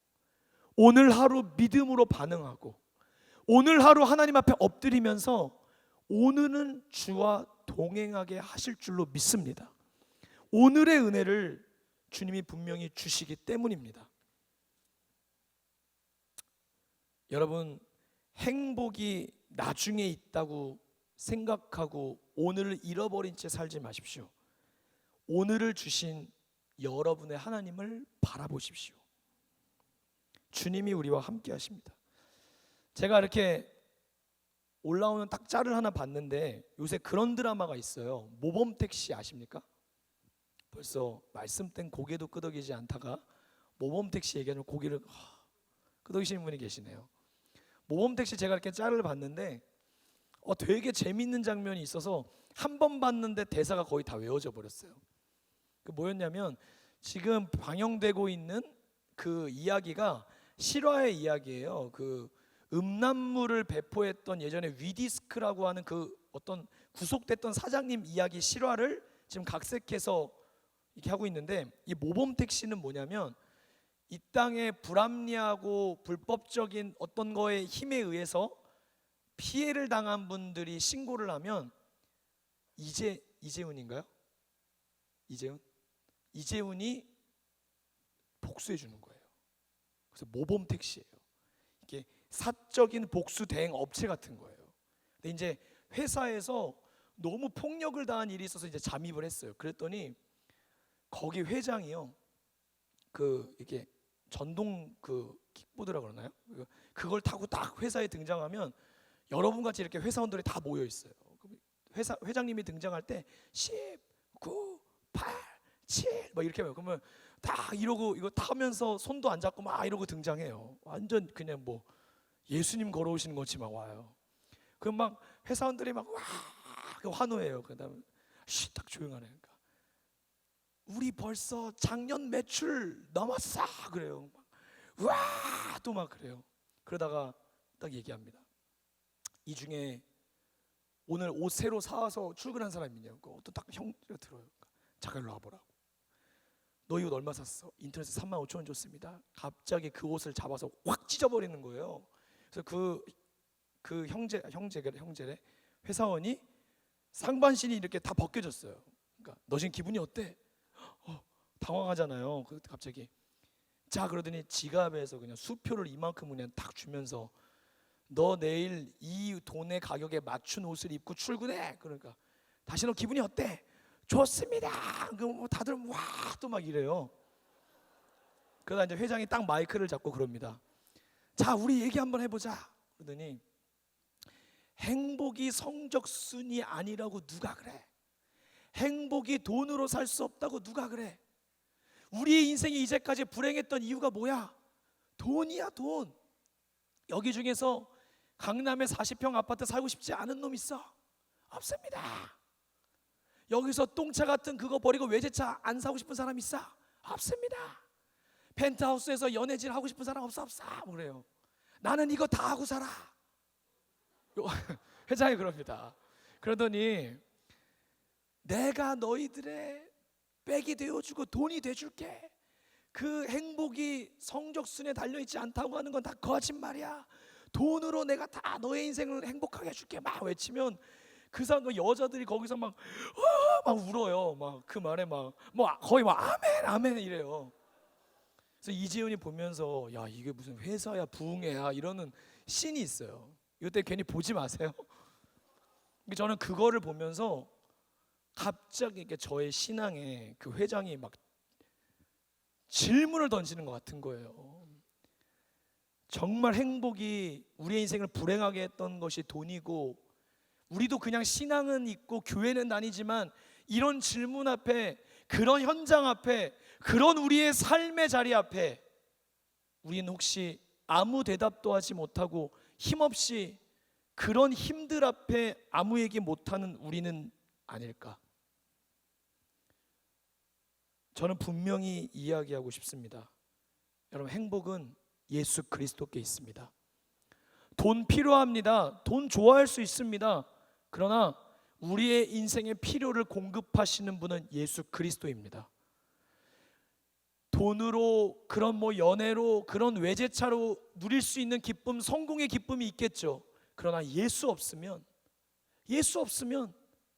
오늘 하루 믿음으로 반응하고 오늘 하루 하나님 앞에 엎드리면서 오늘은 주와 동행하게 하실 줄로 믿습니다. 오늘의 은혜를 주님이 분명히 주시기 때문입니다. 여러분, 행복이 나중에 있다고 생각하고 오늘을 잃어버린 채 살지 마십시오. 오늘을 주신 여러분의 하나님을 바라보십시오. 주님이 우리와 함께 하십니다. 제가 이렇게 올라오는 딱 짤을 하나 봤는데 요새 그런 드라마가 있어요. 모범택시 아십니까? 벌써 말씀 땐 고개도 끄덕이지 않다가 모범택시 얘기하면 고개를 끄덕이시는 분이 계시네요. 모범택시 제가 이렇게 짤을 봤는데 되게 재밌는 장면이 있어서 한 번 봤는데 대사가 거의 다 외워져 버렸어요. 그 뭐였냐면 지금 방영되고 있는 그 이야기가 실화의 이야기예요. 그 음란물을 배포했던 예전에 위디스크라고 하는 그 어떤 구속됐던 사장님 이야기 실화를 지금 각색해서 이렇게 하고 있는데 이 모범택시는 뭐냐면 이 땅에 불합리하고 불법적인 어떤 거에 힘에 의해서 피해를 당한 분들이 신고를 하면 이재훈인가요? 이재훈이 복수해 주는 거예요. 그래서 모범 택시예요. 이게 사적인 복수 대행 업체 같은 거예요. 근데 이제 회사에서 너무 폭력을 당한 일이 있어서 이제 잠입을 했어요. 그랬더니 거기 회장이요. 이게 전동 킥보드라 그러나요? 그걸 타고 딱 회사에 등장하면 여러분 같이 이렇게 회사원들이 다 모여 있어요. 회장님이 등장할 때 10, 9, 8, 7 막 이렇게 해요. 그러면 다 이러고 이거 타면서 손도 안 잡고 막 이러고 등장해요. 완전 그냥 뭐 예수님 걸어오시는 것이 막 와요. 그럼 막 회사원들이 막 와 환호해요. 그다음에 딱 조용하네. 그러니까 우리 벌써 작년 매출 넘었어 그래요. 와 또 막 그래요. 그러다가 딱 얘기합니다. 이 중에 오늘 옷 새로 사와서 출근한 사람이 있냐고. 또 딱 형제가 들어요. 잠깐 일로 와보라고. 너 이 옷 얼마 샀어? 인터넷에 35,000원 줬습니다. 갑자기 그 옷을 잡아서 확 찢어버리는 거예요. 그래서 그 형제래 회사원이 상반신이 이렇게 다 벗겨졌어요. 그러니까 너 지금 기분이 어때? 당황하잖아요. 갑자기 자 그러더니 지갑에서 그냥 수표를 이만큼 그냥 딱 주면서 너 내일 이 돈의 가격에 맞춘 옷을 입고 출근해. 그러니까 다시 너 기분이 어때? 좋습니다. 그럼 다들 와 또 막 이래요. 그러다 이제 회장이 딱 마이크를 잡고 그럽니다. 자 우리 얘기 한번 해보자. 그러더니 행복이 성적순이 아니라고 누가 그래? 행복이 돈으로 살 수 없다고 누가 그래? 우리의 인생이 이제까지 불행했던 이유가 뭐야? 돈이야 돈. 여기 중에서 강남에 40평 아파트 살고 싶지 않은 놈 있어? 없습니다. 여기서 똥차 같은 그거 버리고 외제차 안 사고 싶은 사람 있어? 없습니다. 펜트하우스에서 연애질 하고 싶은 사람 없어? 그래요. 나는 이거 다 하고 살아. 회장이 그럽니다. 그러더니 내가 너희들의 백이 되어주고 돈이 돼줄게. 그 행복이 성적순에 달려있지 않다고 하는 건 다 거짓말이야. 돈으로 내가 다 너의 인생을 행복하게 해줄게 막 외치면 그 여자들이 거기서 막 막 울어요. 막 그 말에 막 뭐 거의 막 아멘 아멘 이래요. 그래서 이재훈이 보면서 야 이게 무슨 회사야 부흥회야 이러는 씬이 있어요. 이때 괜히 보지 마세요. 저는 그거를 보면서 갑자기 이렇게 저의 신앙에 그 회장이 막 질문을 던지는 것 같은 거예요. 정말 행복이 우리의 인생을 불행하게 했던 것이 돈이고, 우리도 그냥 신앙은 있고 교회는 다니지만 이런 질문 앞에, 그런 현장 앞에, 그런 우리의 삶의 자리 앞에 우리는 혹시 아무 대답도 하지 못하고 힘없이 그런 힘들 앞에 아무 얘기 못하는 우리는 아닐까? 저는 분명히 이야기하고 싶습니다. 여러분, 행복은 예수 그리스도께 있습니다. 돈 필요합니다. 돈 좋아할 수 있습니다. 그러나 우리의 인생의 필요를 공급하시는 분은 예수 그리스도입니다. 돈으로, 그런 연애로, 그런 외제차로 누릴 수 있는 기쁨, 성공의 기쁨이 있겠죠. 그러나 예수 없으면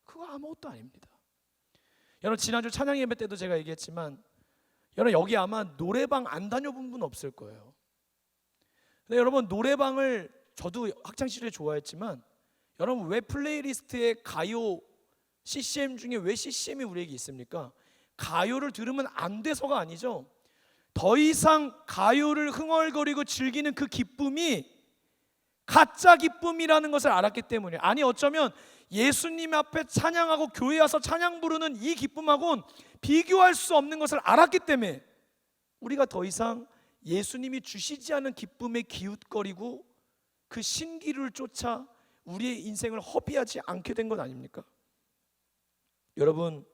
그거 아무것도 아닙니다. 여러분, 지난주 찬양 예배 때도 제가 얘기했지만, 여러분 여기 아마 노래방 안 다녀본 분 없을 거예요. 근데 여러분, 노래방을 저도 학창시절에 좋아했지만, 여러분 왜 플레이리스트에 가요 CCM 중에 왜 CCM이 우리에게 있습니까? 가요를 들으면 안 돼서가 아니죠. 더 이상 가요를 흥얼거리고 즐기는 그 기쁨이 가짜 기쁨이라는 것을 알았기 때문이에요. 아니, 어쩌면 예수님 앞에 찬양하고 교회 와서 찬양 부르는 이 기쁨하고는 비교할 수 없는 것을 알았기 때문에 우리가 더 이상 예수님이 주시지 않은 기쁨에 기웃거리고 그 신기루를 쫓아 우리의 인생을 허비하지 않게 된 것 아닙니까? 여러분,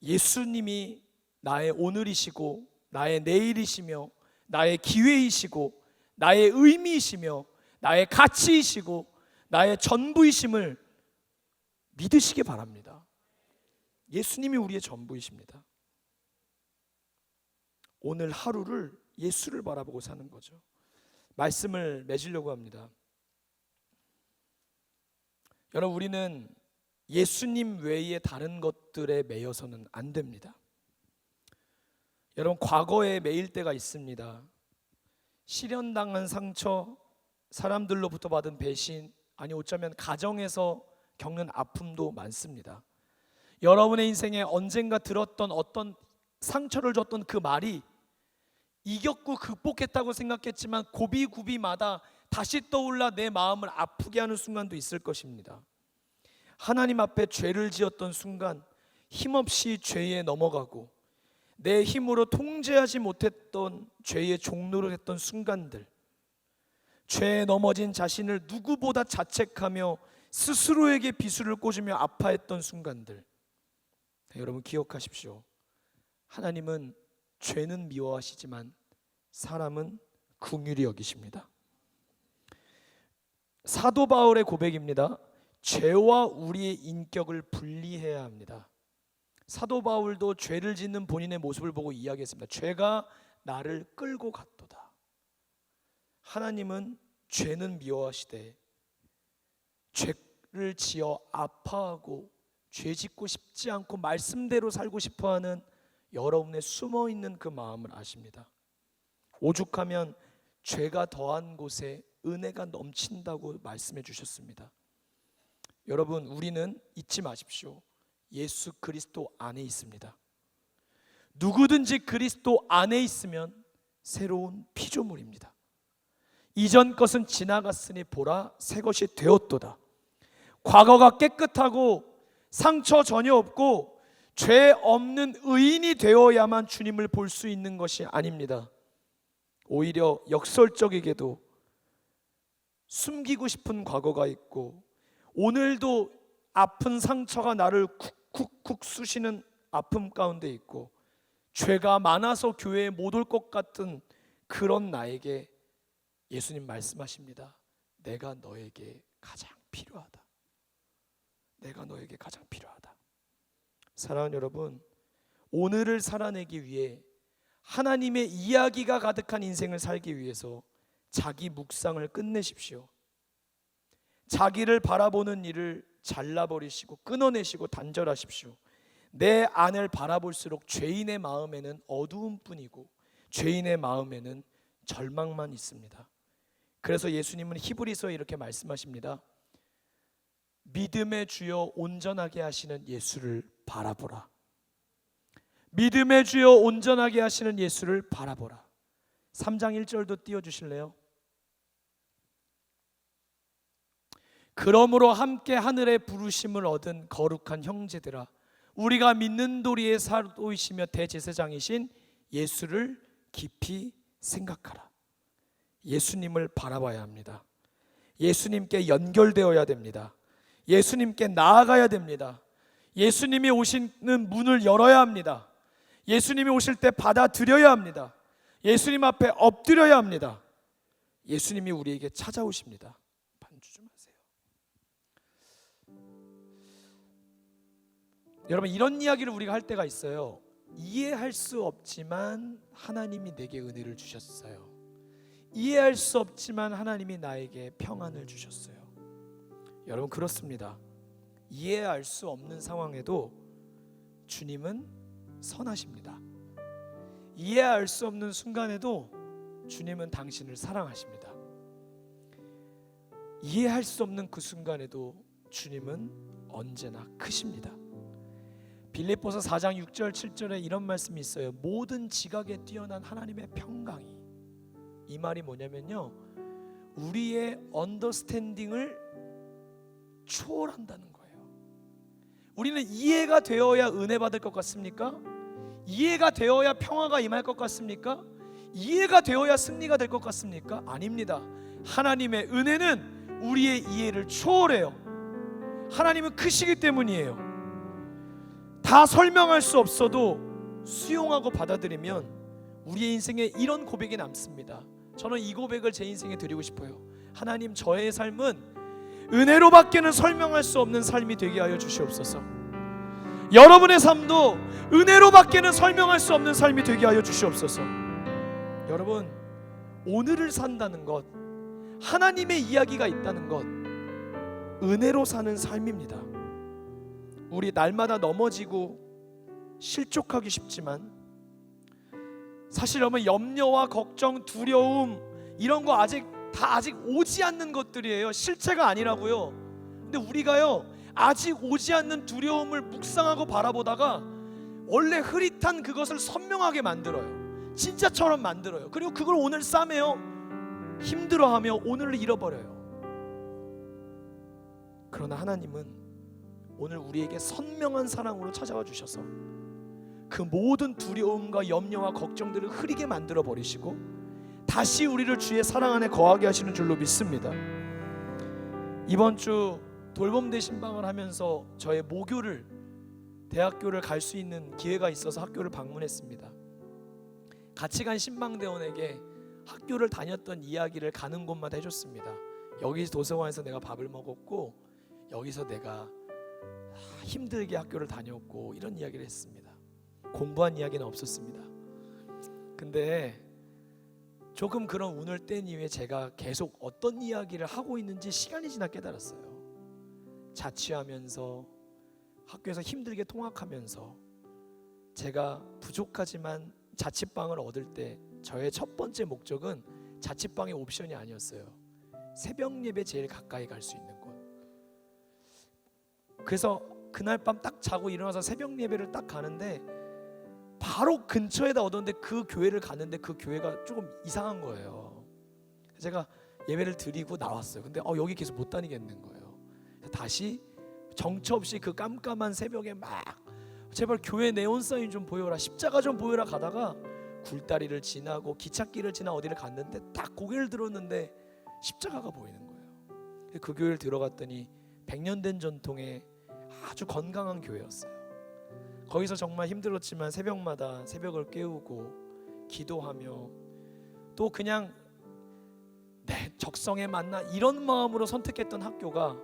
예수님이 나의 오늘이시고 나의 내일이시며 나의 기회이시고 나의 의미이시며 나의 가치이시고 나의 전부이심을 믿으시기 바랍니다. 예수님이 우리의 전부이십니다. 오늘 하루를 예수를 바라보고 사는 거죠. 말씀을 맺으려고 합니다. 여러분, 우리는 예수님 외에 다른 것들에 매여서는 안 됩니다. 여러분, 과거에 매일 때가 있습니다. 실현당한 상처, 사람들로부터 받은 배신, 아니 어쩌면 가정에서 겪는 아픔도 많습니다. 여러분의 인생에 언젠가 들었던 어떤 상처를 줬던 그 말이 이겼고 극복했다고 생각했지만 고비고비마다 다시 떠올라 내 마음을 아프게 하는 순간도 있을 것입니다. 하나님 앞에 죄를 지었던 순간 힘없이 죄에 넘어가고 내 힘으로 통제하지 못했던 죄의 종로를 했던 순간들, 죄에 넘어진 자신을 누구보다 자책하며 스스로에게 비수를 꽂으며 아파했던 순간들, 여러분 기억하십시오. 하나님은 죄는 미워하시지만 사람은 긍휼히 여기십니다. 사도 바울의 고백입니다. 죄와 우리의 인격을 분리해야 합니다. 사도 바울도 죄를 짓는 본인의 모습을 보고 이야기했습니다. 죄가 나를 끌고 갔도다. 하나님은 죄는 미워하시되 죄를 지어 아파하고 죄 짓고 싶지 않고 말씀대로 살고 싶어하는 여러분의 숨어있는 그 마음을 아십니다. 오죽하면 죄가 더한 곳에 은혜가 넘친다고 말씀해 주셨습니다. 여러분, 우리는 잊지 마십시오. 예수 그리스도 안에 있습니다. 누구든지 그리스도 안에 있으면 새로운 피조물입니다. 이전 것은 지나갔으니 보라, 새 것이 되었도다. 과거가 깨끗하고 상처 전혀 없고 죄 없는 의인이 되어야만 주님을 볼 수 있는 것이 아닙니다. 오히려 역설적이게도 숨기고 싶은 과거가 있고 오늘도 아픈 상처가 나를 쿡쿡쿡 쑤시는 아픔 가운데 있고 죄가 많아서 교회에 못 올 것 같은 그런 나에게 예수님 말씀하십니다. 내가 너에게 가장 필요하다. 내가 너에게 가장 필요하다. 사랑하는 여러분, 오늘을 살아내기 위해 하나님의 이야기가 가득한 인생을 살기 위해서 자기 묵상을 끝내십시오. 자기를 바라보는 일을 잘라버리시고 끊어내시고 단절하십시오. 내 안을 바라볼수록 죄인의 마음에는 어두움뿐이고 죄인의 마음에는 절망만 있습니다. 그래서 예수님은 히브리서에 이렇게 말씀하십니다. 믿음의 주여 온전하게 하시는 예수를 바라보라. 믿음의 주여 온전하게 하시는 예수를 바라보라. 3장 1절도 띄워주실래요? 그러므로 함께 하늘의 부르심을 얻은 거룩한 형제들아, 우리가 믿는 도리에 사도이시며 대제사장이신 예수를 깊이 생각하라. 예수님을 바라봐야 합니다. 예수님께 연결되어야 됩니다. 예수님께 나아가야 됩니다. 예수님이 오시는 문을 열어야 합니다. 예수님이 오실 때 받아들여야 합니다. 예수님 앞에 엎드려야 합니다. 예수님이 우리에게 찾아오십니다. 반주 좀 하세요. 여러분, 이런 이야기를 우리가 할 때가 있어요. 이해할 수 없지만 하나님이 내게 은혜를 주셨어요. 이해할 수 없지만 하나님이 나에게 평안을 주셨어요. 여러분, 그렇습니다. 이해할 수 없는 상황에도 주님은 선하십니다. 이해할 수 없는 순간에도 주님은 당신을 사랑하십니다. 이해할 수 없는 그 순간에도 주님은 언제나 크십니다. 빌립보서 4장 6절 7절에 이런 말씀이 있어요. 모든 지각에 뛰어난 하나님의 평강이, 이 말이 뭐냐면요, 우리의 언더스탠딩을 초월한다는 거예요. 우리는 이해가 되어야 은혜 받을 것 같습니까? 이해가 되어야 평화가 임할 것 같습니까? 이해가 되어야 승리가 될 것 같습니까? 아닙니다. 하나님의 은혜는 우리의 이해를 초월해요. 하나님은 크시기 때문이에요. 다 설명할 수 없어도 수용하고 받아들이면 우리의 인생에 이런 고백이 남습니다. 저는 이 고백을 제 인생에 드리고 싶어요. 하나님, 저의 삶은 은혜로밖에는 설명할 수 없는 삶이 되게 하여 주시옵소서. 여러분의 삶도 은혜로밖에는 설명할 수 없는 삶이 되게 하여 주시옵소서. 여러분, 오늘을 산다는 것, 하나님의 이야기가 있다는 것, 은혜로 사는 삶입니다. 우리 날마다 넘어지고 실족하기 쉽지만 사실 여러분, 염려와 걱정, 두려움 이런 거 아직 오지 않는 것들이에요. 실체가 아니라고요. 근데 우리가요, 아직 오지 않는 두려움을 묵상하고 바라보다가 원래 흐릿한 그것을 선명하게 만들어요. 진짜처럼 만들어요. 그리고 그걸 오늘 싸매요. 힘들어하며 오늘을 잃어버려요. 그러나 하나님은 오늘 우리에게 선명한 사랑으로 찾아와 주셔서 그 모든 두려움과 염려와 걱정들을 흐리게 만들어 버리시고 다시 우리를 주의 사랑 안에 거하게 하시는 줄로 믿습니다. 이번 주 돌봄 대신방을 하면서 저의 모교를, 대학교를 갈 수 있는 기회가 있어서 학교를 방문했습니다. 같이 간 신방대원에게 학교를 다녔던 이야기를 가는 곳마다 해줬습니다. 여기 도서관에서 내가 밥을 먹었고, 여기서 내가 힘들게 학교를 다녔고, 이런 이야기를 했습니다. 공부한 이야기는 없었습니다. 근데 조금 그런 운을 뗀 이후에 제가 계속 어떤 이야기를 하고 있는지 시간이 지나 깨달았어요. 자취하면서, 학교에서 힘들게 통학하면서 제가 부족하지만 자취방을 얻을 때 저의 첫 번째 목적은 자취방의 옵션이 아니었어요. 새벽 예배 제일 가까이 갈 수 있는 곳. 그래서 그날 밤 딱 자고 일어나서 새벽 예배를 딱 가는데 바로 근처에다 얻었는데 그 교회를 갔는데 그 교회가 조금 이상한 거예요. 제가 예배를 드리고 나왔어요. 근데 여기 계속 못 다니겠는 거예요. 다시 정처 없이 그 깜깜한 새벽에 막 제발 교회 네온 사인 좀 보여라, 십자가 좀 보여라 가다가 굴다리를 지나고 기찻길을 지나 어디를 갔는데 딱 고개를 들었는데 십자가가 보이는 거예요. 그 교회를 들어갔더니 100년 된 전통의 아주 건강한 교회였어요. 거기서 정말 힘들었지만 새벽마다 새벽을 깨우고 기도하며 또 그냥 내 적성에 맞나 이런 마음으로 선택했던 학교가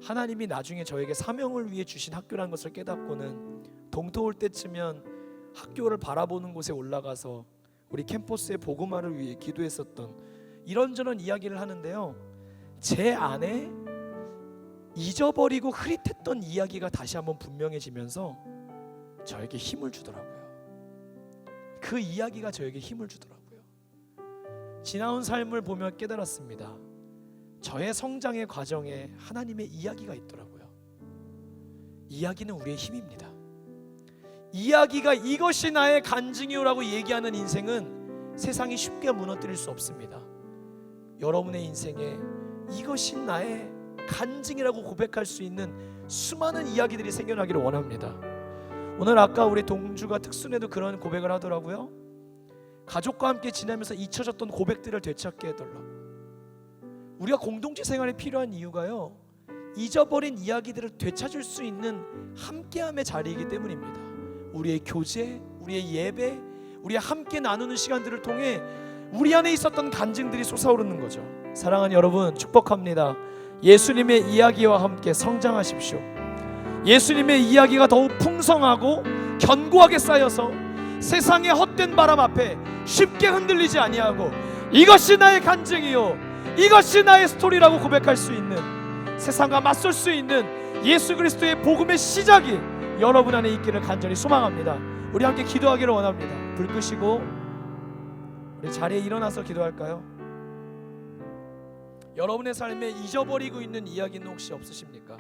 하나님이 나중에 저에게 사명을 위해 주신 학교라는 것을 깨닫고는 동토 올 때쯤면 학교를 바라보는 곳에 올라가서 우리 캠퍼스의 복음화를 위해 기도했었던 이런저런 이야기를 하는데요, 제 안에 잊어버리고 흐릿했던 이야기가 다시 한번 분명해지면서 저에게 힘을 주더라고요. 그 이야기가 저에게 힘을 주더라고요. 지나온 삶을 보며 깨달았습니다. 저의 성장의 과정에 하나님의 이야기가 있더라고요. 이야기는 우리의 힘입니다. 이야기가 이것이 나의 간증이요라고 얘기하는 인생은 세상이 쉽게 무너뜨릴 수 없습니다. 여러분의 인생에 이것이 나의 간증이라고 고백할 수 있는 수많은 이야기들이 생겨나기를 원합니다. 오늘 아까 우리 동주가 특순에도 그런 고백을 하더라고요. 가족과 함께 지내면서 잊혀졌던 고백들을 되찾게 해달라고. 우리가 공동체 생활에 필요한 이유가요, 잊어버린 이야기들을 되찾을 수 있는 함께함의 자리이기 때문입니다. 우리의 교제, 우리의 예배, 우리의 함께 나누는 시간들을 통해 우리 안에 있었던 간증들이 솟아오르는 거죠. 사랑하는 여러분, 축복합니다. 예수님의 이야기와 함께 성장하십시오. 예수님의 이야기가 더욱 풍성하고 견고하게 쌓여서 세상의 헛된 바람 앞에 쉽게 흔들리지 아니하고 이것이 나의 간증이요, 이것이 나의 스토리라고 고백할 수 있는, 세상과 맞설 수 있는 예수 그리스도의 복음의 시작이 여러분 안에 있기를 간절히 소망합니다. 우리 함께 기도하기를 원합니다. 불 끄시고 우리 자리에 일어나서 기도할까요? 여러분의 삶에 잊어버리고 있는 이야기는 혹시 없으십니까?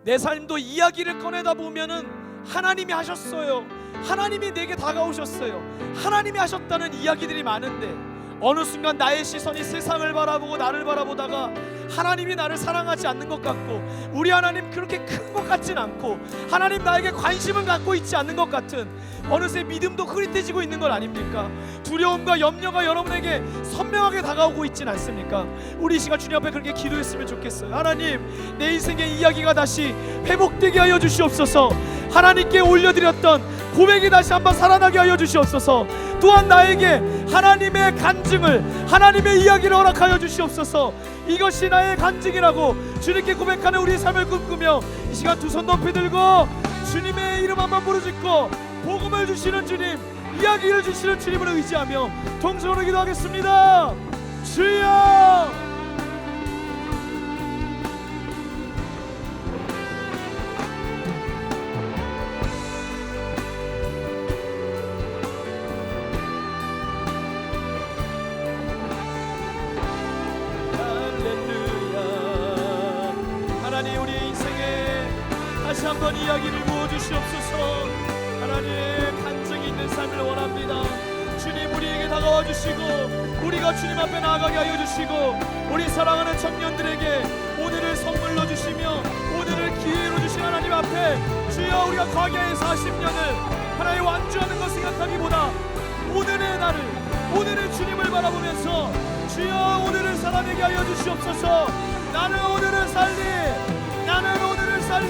내 삶도 이야기를 꺼내다 보면은 하나님이 하셨어요, 하나님이 내게 다가오셨어요, 하나님이 하셨다는 이야기들이 많은데 어느 순간 나의 시선이 세상을 바라보고 나를 바라보다가 하나님이 나를 사랑하지 않는 것 같고, 우리 하나님 그렇게 큰 것 같진 않고, 하나님 나에게 관심은 갖고 있지 않는 것 같은, 어느새 믿음도 흐릿해지고 있는 건 아닙니까? 두려움과 염려가 여러분에게 선명하게 다가오고 있진 않습니까? 우리 이 시간 주님 앞에 그렇게 기도했으면 좋겠어요. 하나님, 내 인생의 이야기가 다시 회복되게 하여 주시옵소서. 하나님께 올려드렸던 고백이 다시 한번 살아나게 하여 주시옵소서. 또한 나에게 하나님의 간증을, 하나님의 이야기를 허락하여 주시옵소서. 이것이 나의 간증이라고 주님께 고백하는 우리의 삶을 꿈꾸며 이 시간 두 손 높이 들고 주님의 이름 한번 부르짖고 복음을 주시는 주님, 이야기를 주시는 주님을 의지하며 동성으로 기도하겠습니다. 주여, 하나님, 우리의 인생에 다시 한번 이야기를 부어주시옵소서. 하나님의 간증이 있는 삶을 원합니다. 주님, 우리에게 다가와 주시고 우리가 주님 앞에 나아가게 하여 주시고, 우리 사랑하는 청년들에게 오늘을 선물로 주시며 오늘을 기회로 주신 하나님 앞에 주여, 우리가 광야의 40년을 하나님 완주하는 것 생각하기보다 오늘의 나를, 오늘의 주님을 바라보면서 주여, 오늘을 살아내게 하여 주시옵소서. 나는 오늘을 살리, 나는 오늘을 살리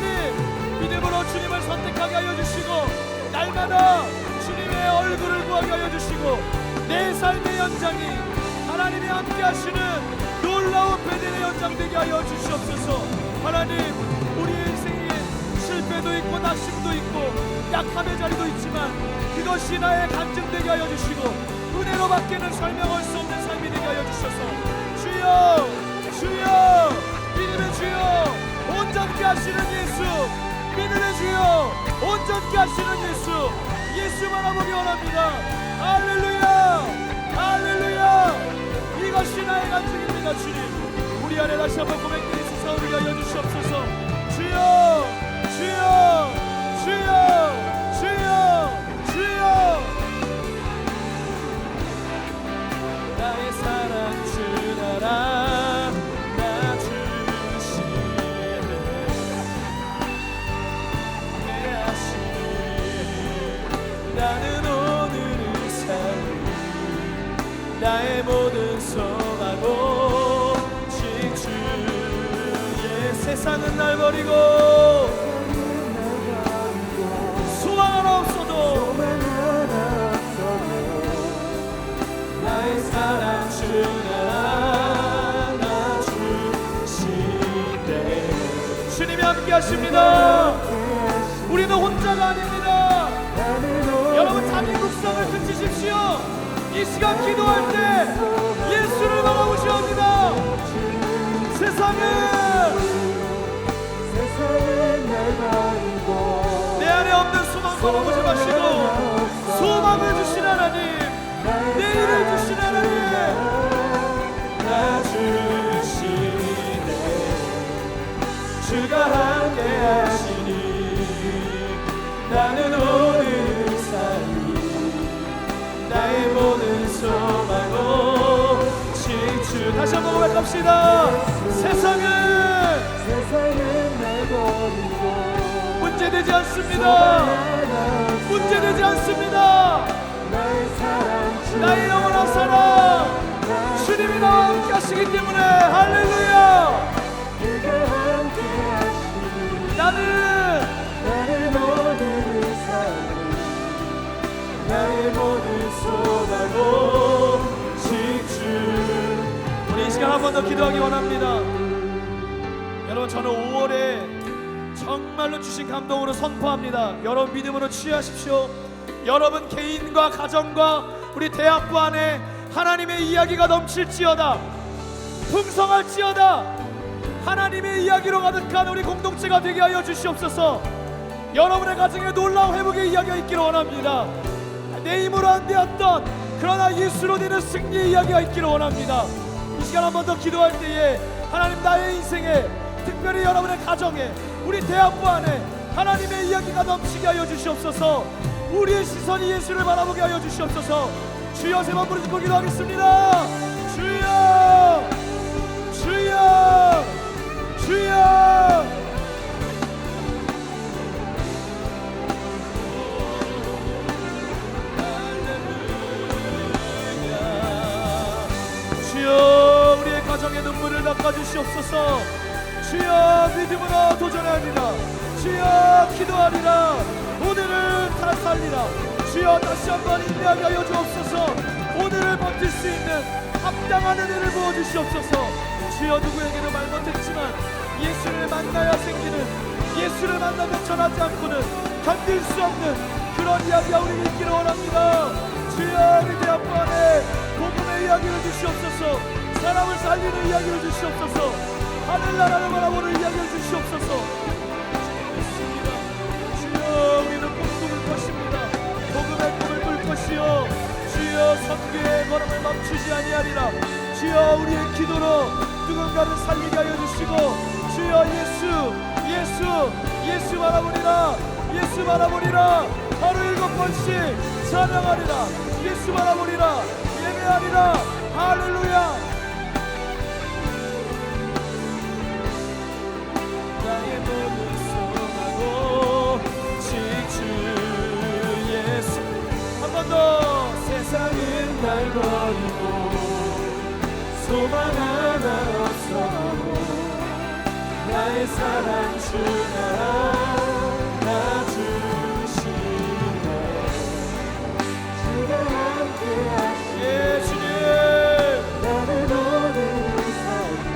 믿음으로 주님을 선택하게 하여 주시고, 날마다 주님의 얼굴을 구하게 하여 주시고, 내 삶의 연장이 하나님이 함께 하시는 놀라운 베델의 연장 되게 하여 주시옵소서. 하나님, 우리의 인생에 실패도 있고 낙심도 있고 약함의 자리도 있지만 그것이 나의 간증 되게 하여 주시고 은혜로밖에는 설명할 수 없는 삶이 되게 하여 주셔서 주여, 주여, 믿음의 주여, 온전케 하시는 예수, 믿음의 주여, 온전케 하시는 예수, 예수 바라보기 원합니다. 할렐루야, 할렐루야. 이것이 나의 간증입니다. 주님, 우리 안에 다시 한번 고백되는 솟아오르게 하여 주시옵소서. 주여, 주여, 주여, 주여, 주여. 나의 사랑 주 나라 나 주시네, 내 하시네. 나는 오늘을 살리 나의 모든 소망 오직 주의. 세상은 날 버리고 소망 하나 없어도 나의 사랑 주나 나 주시네. 주님이 함께 하십니다. 우리는 혼자가 아닙니다. 여러분, 자기 국성을 그치십시오. 이 시간 기도할 때 예수를 바라보셔야 합니다. 세상은 날 버리고 내 안에 마음과 고집하시고 소망을 주신 하나님, 내일을 주신 하나님, 나 주시네. 주가 함께 하시니 나는 오늘 살리 나의 모든 소망고 지주. 다시 한번 고백합시다. 세상은 날 버리고 문제되지 않습니다. 문제되지 않습니다. 나의 영원한 사랑 주님이 나와 함께 하시기 때문에 할렐루야. 나는 나의 모든 소망고 지주. 우리 이 시간 한 번 더 기도하기 원합니다. 여러분, 저는 5월에 정말로 주신 감동으로 선포합니다. 여러분 믿음으로 취하십시오. 여러분 개인과 가정과 우리 대학부 안에 하나님의 이야기가 넘칠지어다, 풍성할지어다. 하나님의 이야기로 가득한 우리 공동체가 되게 하여 주시옵소서. 여러분의 가정에 놀라운 회복의 이야기가 있기를 원합니다. 내 힘으로 안 되었던 그러나 예수로 되는 승리의 이야기가 있기를 원합니다. 이 시간 한 번 더 기도할 때에 하나님, 나의 인생에, 특별히 여러분의 가정에, 우리 대학부 안에 하나님의 이야기가 넘치게 하여 주시옵소서. 우리의 시선이 예수를 바라보게 하여 주시옵소서. 주여, 세 번 부르짖고 기도하겠습니다. 주여, 주여, 주여. 주여, 우리의 가정의 눈물을 닦아주시옵소서. 주여, 믿음으로 도전하리라. 주여, 기도하리라. 오늘을 다 살리라. 주여, 다시 한번 인내하게 하여 주옵소서. 오늘을 버틸 수 있는 합당한 은혜를 부어주시옵소서. 주여, 누구에게도 말 못했지만 예수를 만나야 생기는, 예수를 만나면 전하지 않고는 견딜 수 없는 그런 이야기가 우리에게 있기를 원합니다. 주여, 우리 대학부 안에 복음의 이야기를 주시옵소서. 사람을 살리는 이야기를 주시옵소서. 하늘나라를 바라보는 이야기를 주시옵소서. 주여, 우리는 꿈꾸는 것입니다. 복음의 꿈을 꿀 것이요, 주여, 선교의 걸음을 멈추지 아니하리라. 주여, 우리의 기도로 누군가를 살리게 하여 주시고, 주여, 예수 바라보리라. 예수 바라보리라. 하루 7번씩 찬양하리라. 예수 바라보리라. 예배하리라. 할렐루야. 나의 모든 소망고 지주 예수. 한 번 더. 세상은 날 버리고 소망 하나 없어하고 나의 사랑 주가 나 주시네. 주가 함께 하시네. 예, 주님. 나는 오늘 살기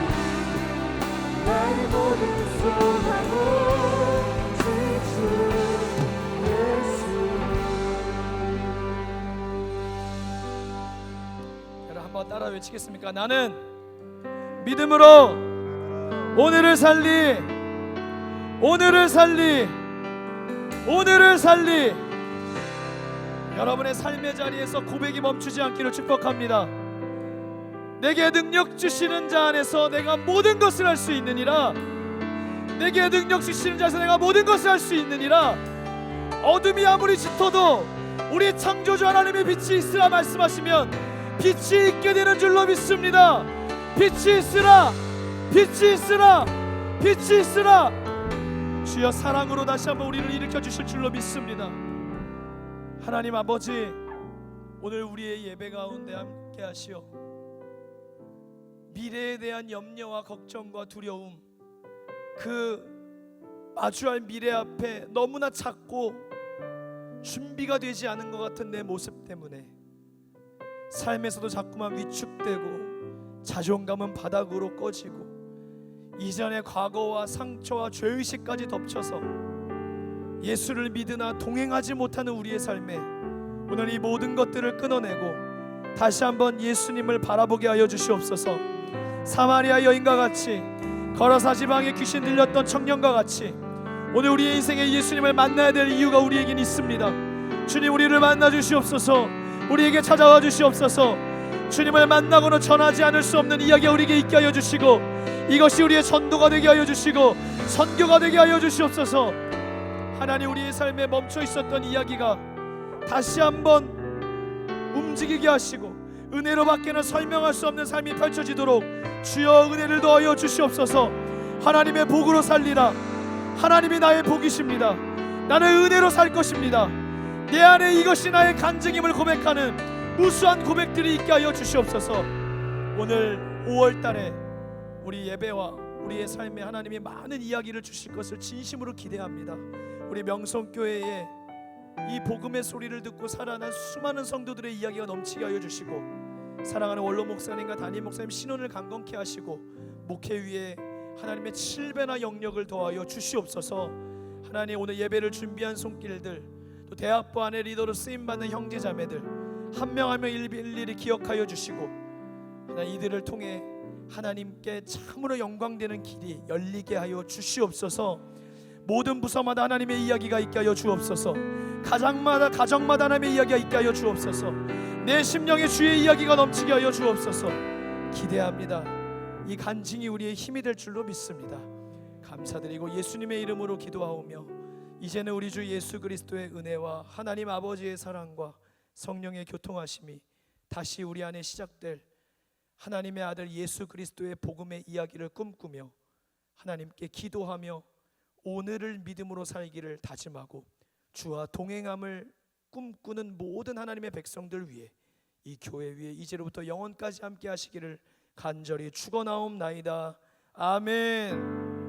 나의 모든 소망고 지주 예수. 여러분 한번 따라 외치겠습니까? 나는 믿음으로 오늘을 살리, 오늘을 살리, 오늘을 살리. 여러분의 삶의 자리에서 고백이 멈추지 않기를 축복합니다. 내게 능력 주시는 자 안에서 내가 모든 것을 할 수 있느니라. 내게 능력 주시는 자에서 내가 모든 것을 할 수 있느니라. 어둠이 아무리 짙어도 우리 창조주 하나님의 빛이 있으라 말씀하시면 빛이 있게 되는 줄로 믿습니다. 빛이 있으라, 빛이 있으라, 빛이 있으라. 주여, 사랑으로 다시 한번 우리를 일으켜 주실 줄로 믿습니다. 하나님 아버지, 오늘 우리의 예배 가운데 함께 하시어 미래에 대한 염려와 걱정과 두려움, 그 마주할 미래 앞에 너무나 작고 준비가 되지 않은 것 같은 내 모습 때문에 삶에서도 자꾸만 위축되고 자존감은 바닥으로 꺼지고 이전의 과거와 상처와 죄의식까지 덮쳐서 예수를 믿으나 동행하지 못하는 우리의 삶에 오늘 이 모든 것들을 끊어내고 다시 한번 예수님을 바라보게 하여 주시옵소서. 사마리아 여인과 같이, 거라사 지방에 귀신 들렸던 청년과 같이 오늘 우리의 인생에 예수님을 만나야 될 이유가 우리에겐 있습니다. 주님, 우리를 만나 주시옵소서. 우리에게 찾아와 주시옵소서. 주님을 만나고는 전하지 않을 수 없는 이야기가 우리에게 있게 하여 주시고, 이것이 우리의 전도가 되게 하여 주시고 선교가 되게 하여 주시옵소서. 하나님, 우리의 삶에 멈춰 있었던 이야기가 다시 한번 움직이게 하시고 은혜로 밖에는 설명할 수 없는 삶이 펼쳐지도록 주여 은혜를 더하여 주시옵소서. 하나님의 복으로 살리라. 하나님이 나의 복이십니다. 나는 은혜로 살 것입니다. 내 안에 이것이 나의 간증임을 고백하는 무수한 고백들이 있게 하여 주시옵소서. 오늘 5월달에 우리 예배와 우리의 삶에 하나님이 많은 이야기를 주실 것을 진심으로 기대합니다. 우리 명성교회에 이 복음의 소리를 듣고 살아난 수많은 성도들의 이야기가 넘치게 하여 주시고, 사랑하는 원로 목사님과 담임 목사님 신원을 강건케 하시고 목회 위에 하나님의 7배나 영역을 더하여 주시옵소서. 하나님, 오늘 예배를 준비한 손길들, 또 대학부 안에 리더로 쓰임받는 형제자매들 한 명 한 명 일일이 기억하여 주시고, 하나님 이들을 통해 하나님께 참으로 영광되는 길이 열리게 하여 주시옵소서. 모든 부서마다 하나님의 이야기가 있게 하여 주옵소서. 가정마다 하나님의 이야기가 있게 하여 주옵소서. 내 심령에 주의 이야기가 넘치게 하여 주옵소서. 기대합니다. 이 간증이 우리의 힘이 될 줄로 믿습니다. 감사드리고 예수님의 이름으로 기도하오며, 이제는 우리 주 예수 그리스도의 은혜와 하나님 아버지의 사랑과 성령의 교통하심이 다시 우리 안에 시작될 하나님의 아들 예수 그리스도의 복음의 이야기를 꿈꾸며 하나님께 기도하며 오늘을 믿음으로 살기를 다짐하고 주와 동행함을 꿈꾸는 모든 하나님의 백성들 위해, 이 교회 위에 이제로부터 영원까지 함께 하시기를 간절히 축원하옵나이다. 아멘.